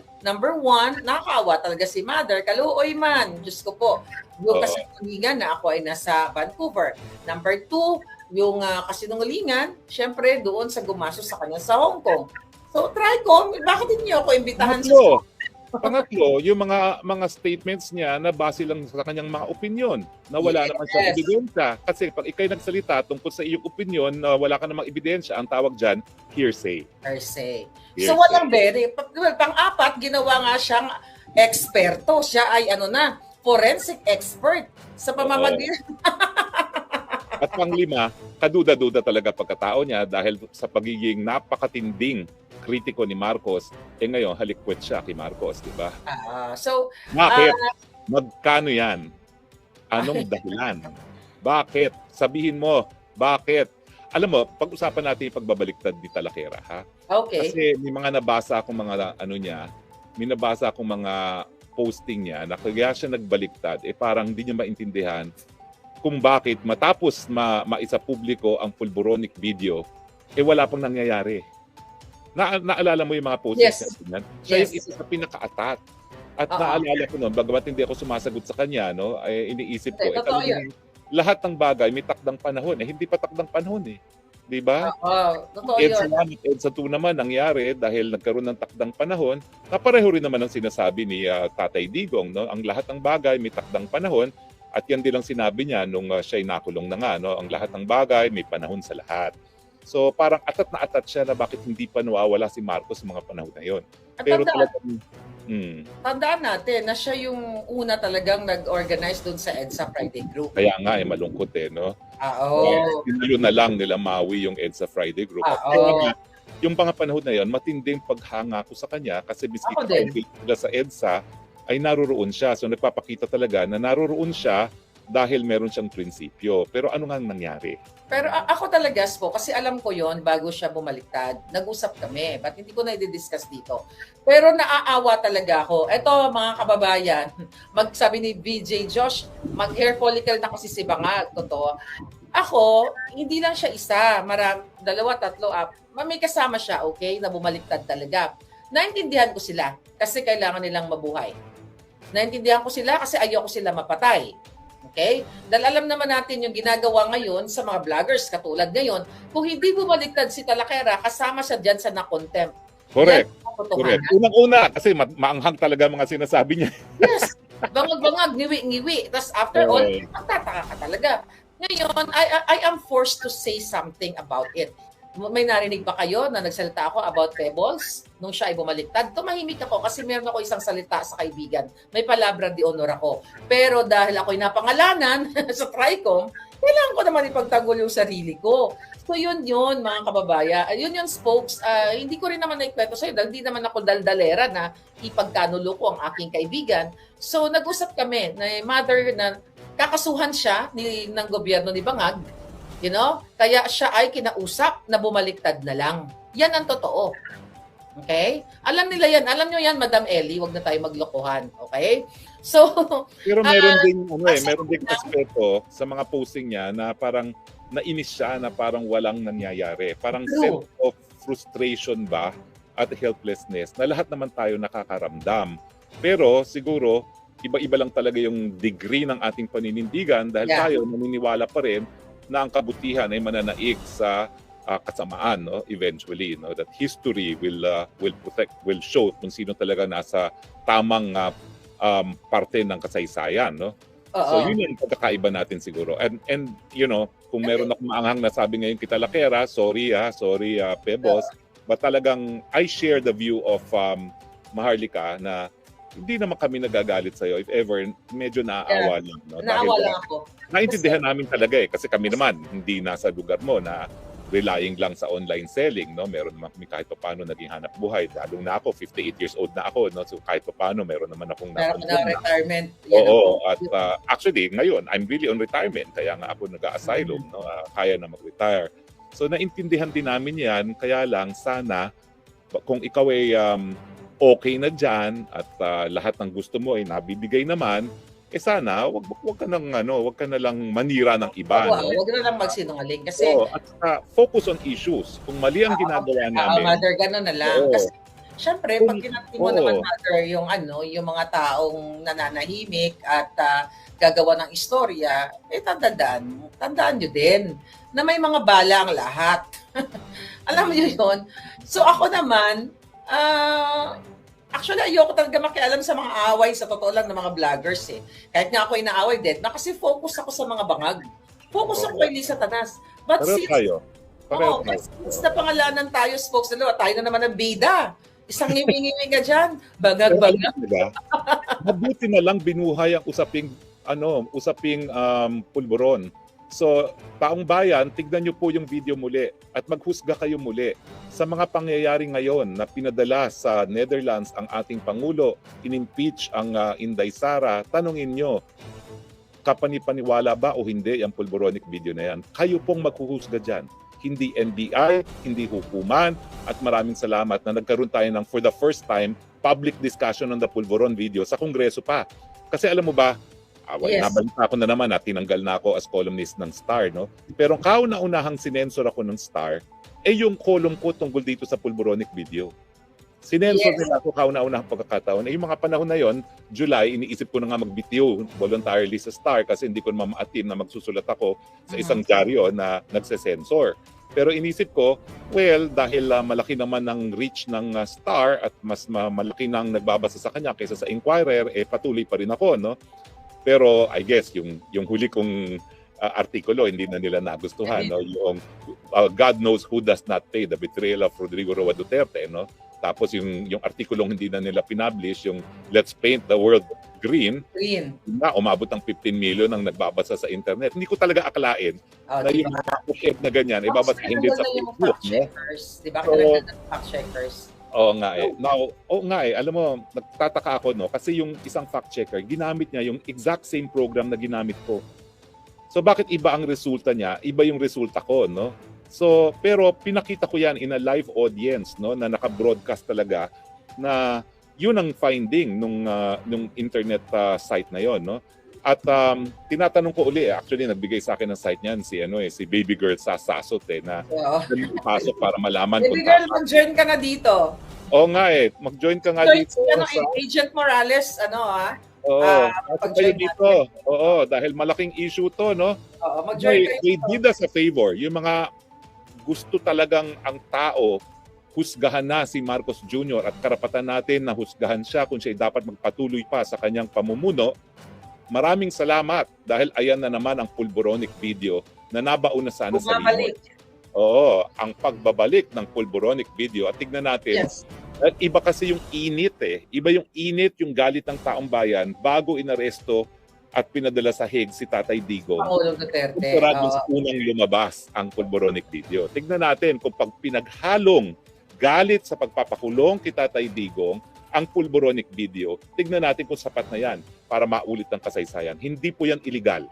nakakaawa talaga si Mother. Kaluoy man, Diyos ko po. Yung Oo. kasinungalingan na ako ay nasa Vancouver. Number two, yung kasinungalingan, syempre doon sa gumasos sa kanya sa Hong Kong. So Tricom, bakit hindi ako imbitahan sa... Pangatlo, yung mga statements niya na base lang sa kanyang mga opinion na wala Yes. naman siyang ebidensya. Kasi pag ikay nagsalita tungkol sa iyong opinion na wala ka namang ebidensya, ang tawag dyan, hearsay. Per se. Hearsay. So walang pang-apat, ginawa nga siyang eksperto. Siya ay forensic expert sa pamamagitan. At panglima, kaduda-duda talaga pagkatao niya dahil sa pagiging napakatinding kritiko ni Marcos, ngayon halikwet siya kay Marcos, di ba? So, Bakit? Magkano yan? Anong dahilan? Bakit? Sabihin mo, bakit? Alam mo, pag-usapan natin yung pagbabaliktad ni Talakera, ha? okay. Kasi may mga nabasa akong mga may nabasa akong mga posting niya na kaya siya nagbaliktad, parang hindi niya maintindihan kung bakit matapos maisa publiko ang Pulveronic video, wala pang nangyayari. Naalala mo yung mga posts Yes. niya? Siya Yes. yung isa sa pinaka-atat. At Oo. naalala ko noon, bagamat hindi ako sumasagot sa kanya, no, iniisip ko, Totoo talagang lahat ng bagay may takdang panahon. Hindi pa takdang panahon eh. Di ba? Totoo EDSA yun. 1 at EDSA 2 naman nangyari dahil nagkaroon ng takdang panahon na pareho rin naman ang sinasabi ni Tatay Digong. No? Ang lahat ng bagay may takdang panahon at yan din ang sinabi niya nung siya'y nakulong na nga. No? Ang lahat ng bagay may panahon sa lahat. So parang atat na atat siya na bakit hindi pa nawawala si Marcos sa mga panahon na yun. At Pero tandaan, talagang, tandaan natin na siya yung una talagang nag-organize doon sa EDSA Friday Group. kaya nga malungkot no? Oo. Tinalo na lang nila Maui yung EDSA Friday Group. At Oo. kaya nga, yung mga panahon na yun, matinding paghanga ko sa kanya kasi biski Ako din. sila sa EDSA ay naruroon siya. So nagpapakita talaga na naruroon siya dahil meron siyang prinsipyo. Pero ano nga nangyari? Pero ako talaga, po, kasi alam ko yon bago siya bumaliktad. Nag-usap kami, but hindi ko na i-discuss dito. Pero naaawa talaga ako. Eto, mga kababayan, magsabi ni BJ Josh, mag-hair follicle na kasi si Bangag. Totoo. Ako, hindi lang siya isa. Dalawa, tatlo, may kasama siya, okay, na bumaliktad talaga. Naintindihan ko sila kasi kailangan nilang mabuhay. Naintindihan ko sila kasi ayoko sila mapatay. Okay? Dahil alam naman natin yung ginagawa ngayon sa mga vloggers katulad ngayon, kung hindi bumaliktad si Talakera, kasama siya dyan sa na-contempt. Correct. Yan ang katotohanan. Correct. Unang-una, kasi maanghang talaga mga sinasabi niya. Yes. Bangag-bangag, ngiwi-ngiwi. Tapos after all, Okay. magtataka ka talaga. Ngayon, I am forced to say something about it. May narinig ba kayo na nagsalita ako about Pebbles nung siya ay bumaliktad? Tumahimik ako kasi meron ako isang salita sa kaibigan. May palabra di honor ako. Pero dahil ako'y napangalanan sa Tricom, kailangan ko naman ipagtanggol yung sarili ko. So yun mga kababayan. Yun spokes. Hindi ko rin naman naikwento sa'yo dahil hindi naman ako daldalera na ipagkanulo ko ang aking kaibigan. So nag-usap kami na mother na kakasuhan siya ng gobyerno ni Bangag. You know? Kaya siya ay kinausap na bumaliktad na lang. Yan ang totoo. Okay? Alam nila yan. Alam nyo yan, Madam Ellie. Huwag na tayo maglokohan. Okay? So, Pero meron ding kasi- meron ding aspeto sa mga posting niya na parang nainis siya na parang walang nangyayari. Parang True. sense of frustration ba at helplessness na lahat naman tayo nakakaramdam. Pero siguro iba-iba lang talaga yung degree ng ating paninindigan dahil Yeah. tayo naniniwala pa rin na ang kabutihan ay mananaig sa kasamaan, no, eventually, no, that history will protect, will show kung sino talaga nasa tamang parte ng kasaysayan, no. So Oo. yun yung pagkakaiba natin siguro. And you know, kung meron akong maanghang na sabi ngayon kita Lakera, sorry Pebos, but talagang I share the view of Maharlika na hindi naman kami nagagalit sa'yo. If ever, medyo naaawa lang. No? Naawa lang ako. Naintindihan namin talaga kasi kami naman hindi nasa lugar mo na relying lang sa online selling, no? Meron naman kami kahit paano naging hanap buhay. Lalong na ako, 58 years old na ako, no? So kahit paano meron naman akong Meron napagod na retirement. Oo, at actually ngayon I'm really on retirement kaya nga ako nag-asylum, no? Kaya na mag-retire. So naintindihan din namin 'yan, kaya lang sana kung ikaw ay okay na diyan at lahat ng gusto mo ay nabibigay naman, sana wag ka na lang manira ng iba, no? Huwag na lang magsinungaling kasi At focus on issues. Kung mali ang ginagawa namin, mother, gano'n na lang. Oo. Kasi syempre, pag kinakti mo Oo. naman, mother, yung mga taong nananahimik at gagawa ng istorya, tandaan nyo din na may mga bala ang lahat. Alam mo yun? So ako naman, actually, ayoko talaga makialam sa mga away, sa totoo lang, ng mga vloggers eh. Kahit nga ako inaaway din, kasi focus ako sa mga bangag. Focus ako kay Lisa Tanas. But pareho since, tayo. Pareho oh, tayo. since na pangalanan tayo, spokesman, tayo na naman ang bida. Isang ngiming-ngiming ka dyan. Bangag-bangag. Mabuti na lang binuhay ang usaping pulburon. So, taong bayan, tignan niyo po yung video muli at maghusga kayo muli sa mga pangyayari ngayon na pinadala sa Netherlands ang ating Pangulo, in-impeach ang Inday Sara. Tanungin niyo, kapanipaniwala ba o hindi ang pulburonic video na yan? Kayo pong maghuhusga dyan. Hindi NBI, hindi hukuman, at maraming salamat na nagkaroon tayo ng for the first time public discussion on the pulburon video sa Kongreso pa. Kasi alam mo ba, Yes. nabalita ko na naman at tinanggal na ako as columnist ng Star, no? Pero kauna-unahang sinensor ako ng Star, yung column ko tungkol dito sa pulburonic video. Sinensor nila ako kauna-unahang pagkakataon. Yung mga panahon na yon, July, iniisip ko na nga mag-BTO voluntarily sa Star kasi hindi ko naman ma-attain na magsusulat ako sa isang dyaryo na nagsesensor. Pero inisip ko, well, dahil malaki naman ng reach ng Star at mas malaki nang nagbabasa sa kanya kaysa sa Inquirer, patuloy pa rin ako, no? Pero I guess yung huli kong artikulo hindi na nila nagustuhan, no? Yung God knows who does not pay, the betrayal of Rodrigo Roa Duterte, no? Tapos yung artikulong hindi na nila pinablish, yung Let's Paint the World Green, na umabot ng 15 million ang nagbabasa sa internet. Hindi ko talaga akalain na yung fact-check na ganyan, ibabasahin din sa Facebook, no? Diba? Kailangan ng fact-checkers. Oo nga alam mo, nagtataka ako, no, kasi yung isang fact checker ginamit niya yung exact same program na ginamit ko. So bakit iba ang resulta niya, iba yung resulta ko, no? So pero pinakita ko yan in a live audience, no, na naka-broadcast talaga na yun ang finding nung internet site na yon, no? At tinatanong ko uli, actually nagbigay sa akin ng site niyan si Baby Girl Sasasot na pasok para malaman Baby Girl, mag-join ka na dito. Oo nga mag-join ka nga dito. Agent Morales, kayo dito. Oo, dahil malaking issue to, no? Oo, mag-join kayo dito. They did us a favor. Yung mga gusto talagang ang tao, husgahan na si Marcos Jr. at karapatan natin na husgahan siya kung siya dapat magpatuloy pa sa kanyang pamumuno. Maraming salamat dahil ayan na naman ang pulburonic video na nabauna sana sa remote. Oo, ang pagbabalik ng pulburonic video at tignan natin. Yes. Iba kasi yung init Iba yung init, yung galit ng taong bayan bago inaresto at pinadala sa Hague si Tatay Digong. Pangulong Duterte. Sa unang lumabas ang pulburonic video. Tignan natin kung pag pinaghalong galit sa pagpapakulong kay Tatay Digong ang pulburonic video, tignan natin kung sapat na yan para maulit ang kasaysayan. Hindi po yan illegal.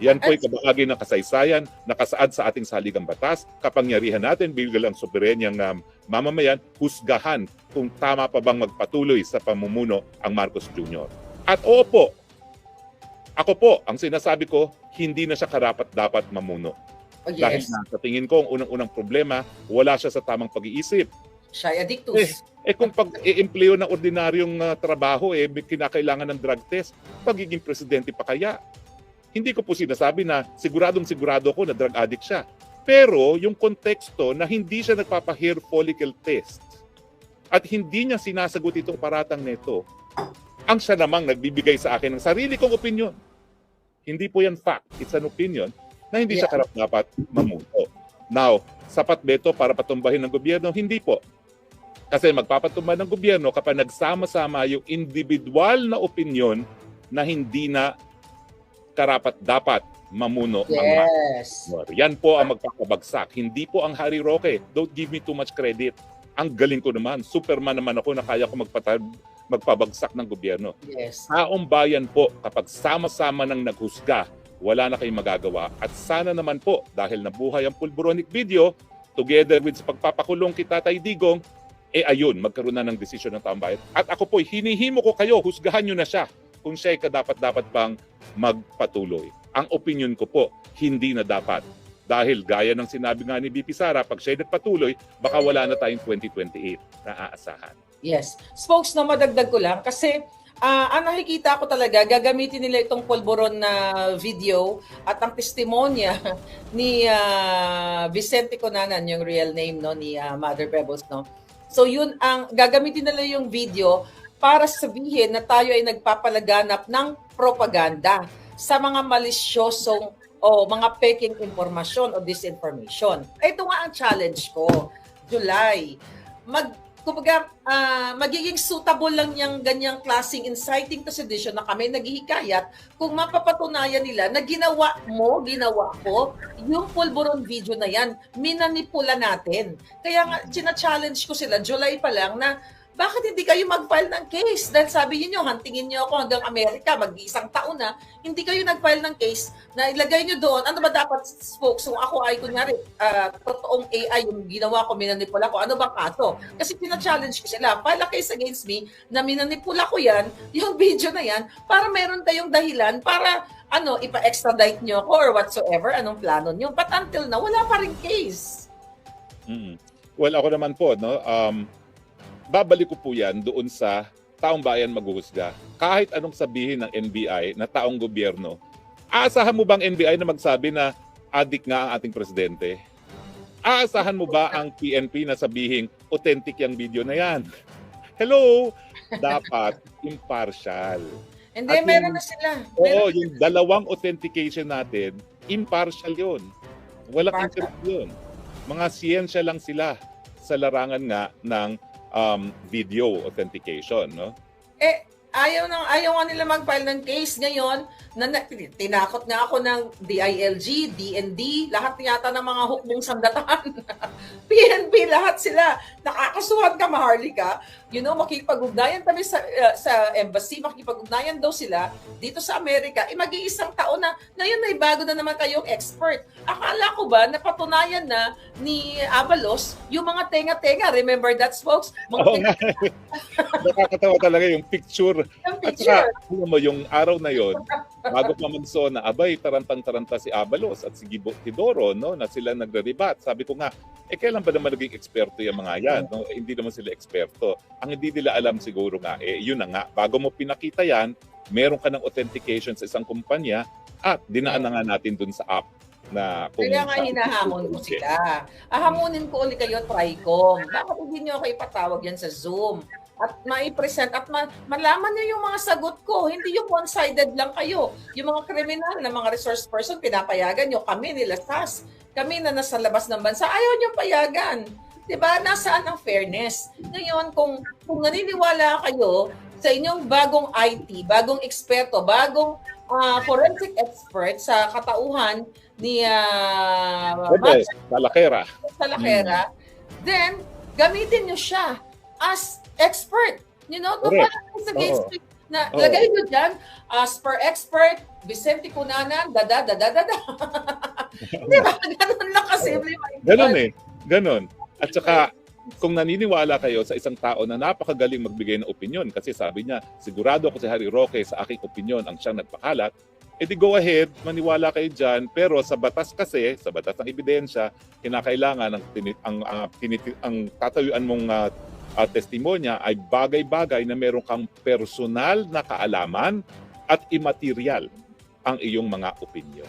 Yan po ay kabahagi ng kasaysayan, nakasaad sa ating saligang batas, kapangyarihan natin bilang soberenyang mamamayan, husgahan kung tama pa bang magpatuloy sa pamumuno ang Marcos Jr. At ako po, ang sinasabi ko, hindi na siya karapat-dapat mamuno. Dahil sa tingin ko, ang unang-unang problema, wala siya sa tamang pag-iisip. Siya addictus. Kung pag-i-empleo ng ordinaryong trabaho, may kinakailangan ng drug test, pagiging presidente pa kaya? Hindi ko po sinasabi na siguradong-sigurado ko na drug addict siya. Pero yung konteksto na hindi siya nagpapa-hair follicle test at hindi niya sinasagot itong paratang nito, ang siya namang nagbibigay sa akin ng sarili kong opinion. Hindi po yan fact, it's an opinion na hindi siya karapat-dapat mamuno. Now, sapat ba ito para patumbahin ng gobyerno? Hindi po. Kasi magpapatumba ng gobyerno kapag nagsama-sama yung individual na opinion na hindi na karapat-dapat mamuno ang Yes. yan po ang magpapabagsak. Hindi po ang Harry Roque. Don't give me too much credit. Ang galing ko naman. Superman naman ako na kaya ko magpabagsak ng gobyerno. Yes. Taong bayan po, kapag sama-sama nang naghusga, wala na kayong magagawa. At sana naman po, dahil nabuhay ang pulburonic video, together with sa pagpapakulong kay Tatay Digong, ayun, magkaroon na ng desisyon ng taong bayan. At ako po, hinihimo ko kayo, husgahan nyo na siya kung siya ay kadapat-dapat bang magpatuloy. Ang opinion ko po, hindi na dapat. Dahil gaya ng sinabi nga ni BP Sara, pag siya ay nagpatuloy, baka wala na tayong 2028 na aasahan. Yes. Spokes, na madagdag ko lang kasi ang nakikita ko talaga, gagamitin nila itong pulburon na video at ang testimonya ni Vicente Conanan, yung real name no ni Mother Pebbles, no. So yun ang gagamitin nila yung video para sabihin na tayo ay nagpapalaganap ng propaganda sa mga malisyosong o mga peking impormasyon o disinformation. Ito nga ang challenge ko. July. Magiging suitable lang yung ganyang klaseng inciting to sedition na kami naghihikayat kung mapapatunayan nila na ginawa ko, yung pulburon video na yan, minanipula natin. Kaya nga, challenge ko sila, July pa lang, na bakit hindi kayo mag-file ng case? Dahil sabi niyo, hantingin niyo ako hanggang Amerika, mag-isang taon na, hindi kayo nag-file ng case na ilagay niyo doon. Ano ba dapat, Spokes? Kung ako ay, kunyari, totoong AI yung ginawa ko, minanipula ko, ano bang kaso? Kasi pina-challenge ko sila, file a case against me na minanipula ko yan, yung video na yan, para meron tayong dahilan, para ipa-extradite niyo ako or whatsoever, anong plano niyo. But until now, wala pa rin case. Well, ako naman po, no, babalik ko po yan doon sa taong bayan maghuhusga. Kahit anong sabihin ng NBI na taong gobyerno, aasahan mo bang NBI na magsabi na adik nga ang ating presidente? Aasahan mo ba ang PNP na sabihin authentic yung video na yan? Hello! Dapat impartial. Hindi, meron na sila. Oo, yung dalawang authentication natin, impartial yun. Walang interest yun. Mga siyensya lang sila sa larangan nga ng video authentication, no? Ayaw nga nila mag-file ng case ngayon. Tinakot nga ako ng DILG, DND, lahat yata ng mga hukbong sandatan. PNP, lahat sila. Nakakasuhan ka, Maharlika. Makipag-ugnayan kami sa embassy, makipag-ugnayan daw sila dito sa Amerika. Mag-iisang taon na, ngayon may bago na naman kayong expert. Akala ko ba, napatunayan na ni Abalos yung mga tenga-tenga. Remember that, folks? Nakakatawa talaga yung picture. Yung At picture. saka, alam mo, yung araw na yon, bago pa na abay, tarantang-taranta si Abalos at si Tidoro, no, na sila nagre-rebat. Sabi ko nga, kailan ba naman naging eksperto yung mga yan? No? Hindi naman sila eksperto. Ang hindi nila alam siguro nga, yun na nga, bago mo pinakita yan, meron ka ng authentication sa isang kumpanya at dinaan na nga natin dun sa app. Kaya nga hinahamon ko sila. Hamunin ko ulit kayo, Tricom. Bakit hindi nyo ako ipatawag yan sa Zoom? At mai-present at malaman nyo yung mga sagot ko. Hindi yung one-sided lang kayo. Yung mga kriminal na mga resource person, pinapayagan nyo. Kami nila SAS. Kami na nasa labas ng bansa, ayaw nyo payagan. Diba? Nasaan ang fairness? Ngayon, kung naniniwala kayo sa inyong bagong IT, bagong eksperto, bagong forensic expert sa katauhan ni Salakera, then gamitin nyo siya as expert. Sa case na lagay nyo dyan, as per expert, Vicente Cunanan, Di ba? Ganun lang kasimple. Ganon. At saka, kung naniniwala kayo sa isang tao na napakagaling magbigay ng opinyon, kasi sabi niya, sigurado ako si Harry Roque sa aking opinyon ang siyang nagpakalat, edi go ahead, maniwala kayo dyan. Pero sa batas kasi, sa batas ng ebidensya, kinakailangan ang tatayuan mong testimonya ay bagay-bagay na meron kang personal na kaalaman at immaterial ang iyong mga opinion.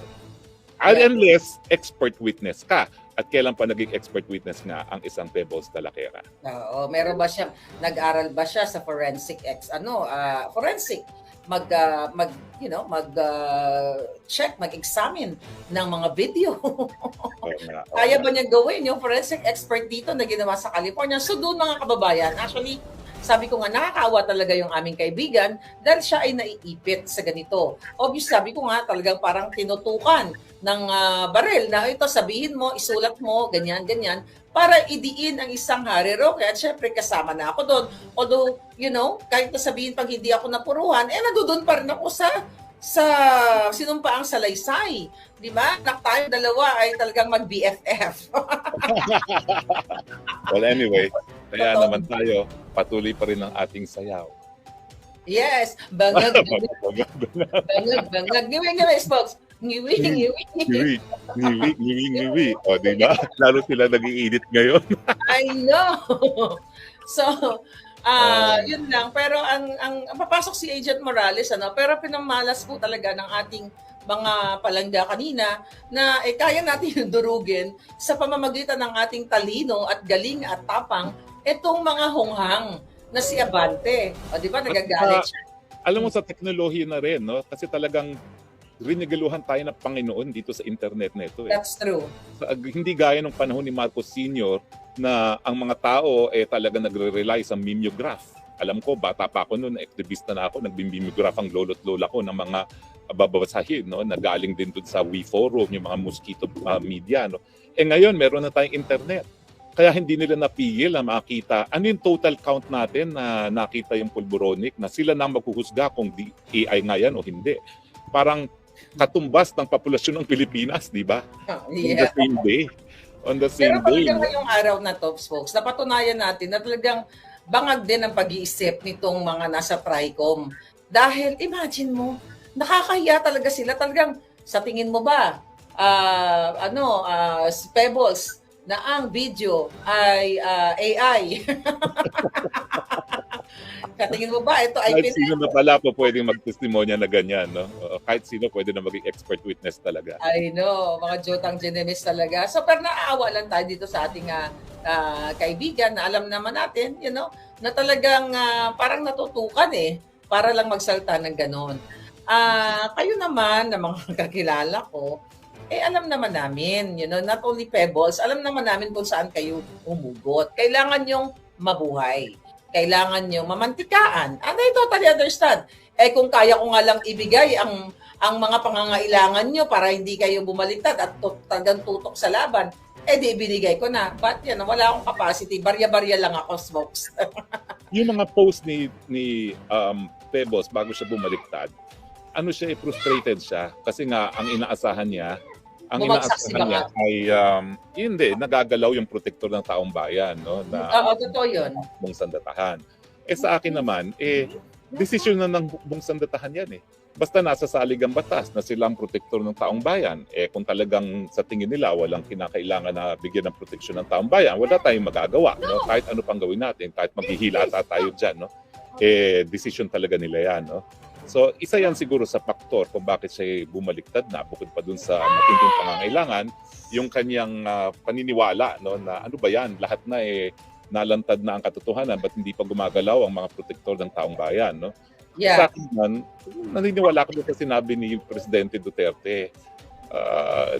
Unless expert witness ka. At kailan pa naging expert witness nga ang isang Pebbles Talakera? Oo, meron ba siya, nag-aral ba siya sa forensic forensic check, mag-examine ng mga video. Kaya ba niya gawin yung forensic expert dito na ginawa sa California? So doon mga kababayan, actually, sabi ko nga, nakakaawa talaga yung aming kaibigan dahil siya ay naiipit sa ganito. Obviously, sabi ko nga, talagang parang tinutukan ng baril na ito, sabihin mo, isulat mo, ganyan, ganyan, para idiin ang isang Harry Roque. At syempre, kasama na ako doon. Although, kahit nasabihin pag hindi ako napuruhan, nandoon pa rin ako sa sinumpaang salaysay. Di ba? Tayo dalawa ay talagang mag-BFF. Well, anyway, kaya naman tayo, patuloy pa rin ang ating sayaw. Yes, bangag, ngiwi, folks. Ngiwi. O, di ba? Lalo sila nag-iinit ngayon. I know. So, yun lang. Pero ang papasok si Agent Morales, pero pinamalas po talaga ng ating mga palangga kanina na kaya natin yung durugin sa pamamagitan ng ating talino at galing at tapang itong mga hunghang na si Abante. O, di ba, nagagalit siya. Alam mo, sa teknolohiya na rin, no? Kasi talagang rinigaluhan tayo ng Panginoon dito sa internet na ito. That's true. Hindi gaya ng panahon ni Marcos Sr. na ang mga tao talaga nagre-rely sa mimeograph. Alam ko, bata pa ako noon, aktivista na ako, nagbi-mimeograph ang lolo't lola ko ng mga babasahin, no? Nagaling din doon sa WeForum, yung mga mosquito media. No? Ngayon, meron na tayong internet. Kaya hindi nila napigil na makita ano yung total count natin na nakita yung pulboronic na sila na maghuhusga kung AI nga yan o hindi. Parang katumbas ng populasyon ng Pilipinas, di ba? Yeah. On the same Pero day. talagang ngayong araw na to, folks, napatunayan natin na talagang bangag din ang pag-iisip nitong mga nasa Pricom. Dahil, imagine mo, nakakahiya talaga sila. Talagang, sa tingin mo ba, Pebbles, na ang video ay AI. Katingin mo ba, ito ay kahit sino na pala po pwedeng magtestimonya na ganyan, no? Kahit sino pwede na maging expert witness talaga. I know, mga Jotang Genemis talaga. So, pero naaawa lang tayo dito sa ating kaibigan na alam naman natin, na talagang parang natutukan para lang magsalta ng ganon. Kayo naman, na mga kakilala ko, alam naman namin, not only Pebbles, alam naman namin kung saan kayo umugot. Kailangan yung mabuhay. Kailangan yung mamantikaan. And I totally understand. Kung kaya ko nga lang ibigay ang mga pangangailangan nyo para hindi kayo bumaliktad at talagang tutok sa laban, di ibinigay ko na. But wala akong capacity. Barya-barya lang ako, smokes. Yung mga post ni Pebbles bago siya bumaliktad, frustrated siya kasi nga ang inaasahan niya ay hindi nagagalaw yung protektor ng taong bayan, no, na totoo 'yun. Buong sandatahan. Sa akin naman desisyon na ng buong sandatahan 'yan Basta nasa salig ang batas na sila ang protektor ng taong bayan, kung talagang sa tingin nila walang kinakailangan na bigyan ng proteksyon ng taong bayan, wala tayong magagawa, no? Kahit ano pang gawin natin, kahit maghihilata tayo diyan, no? Decision talaga nila 'yan, no? So, isa yan siguro sa faktor kung bakit siya bumaliktad na bukod pa dun sa matinding pangangailangan, yung kanyang paniniwala, no, na ano ba yan, lahat na nalantad na ang katotohanan, ba't hindi pa gumagalaw ang mga protektor ng taong bayan, no? Yeah. Sa akin man, naniniwala ko sa sinabi ni Presidente Duterte,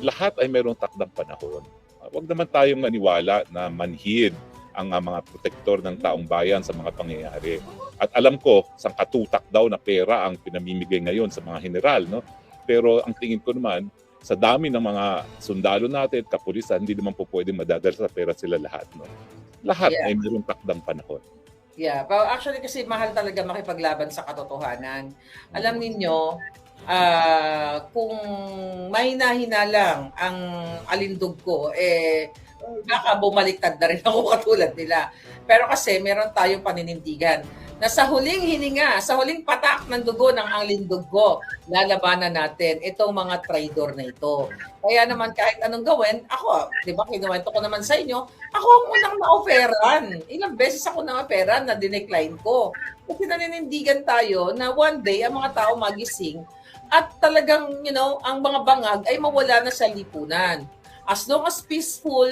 lahat ay mayroong takdang panahon. Huwag naman tayong maniwala na manhid ang mga protektor ng taong bayan sa mga pangyayari. At alam ko, sangkatutak daw na pera ang pinamimigay ngayon sa mga general, no? Pero ang tingin ko naman, sa dami ng mga sundalo natin, kapulisan, hindi naman po pwedeng madadala sa pera sila lahat, no? Lahat ay mayroong takdang panahon. Yeah, pero actually kasi mahal talaga makipaglaban sa katotohanan. Alam ninyo, kung may nahina lang ang alindog ko, baka bumaliktad na rin ako katulad nila. Pero kasi meron tayong paninindigan na sa huling hininga, sa huling patak ng dugo ng angling dugo, lalabanan natin itong mga traidor na ito. Kaya naman kahit anong gawin, ako, di ba, kinuwento ko naman sa inyo, ako ang unang na-offeran. Ilang beses ako na-offeran na dinecline ko. Kasi naninindigan tayo na one day ang mga tao magising at talagang, ang mga bangag ay mawala na sa lipunan. As long as peaceful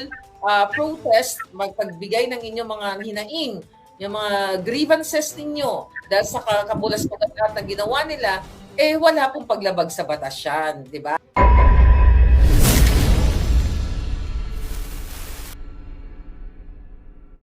protest, magpagbigay ng inyong mga hinaing, yung mga grievances ninyo dahil sa kabulas-bulas na ginawa nila, wala pong paglabag sa batas yan, di ba?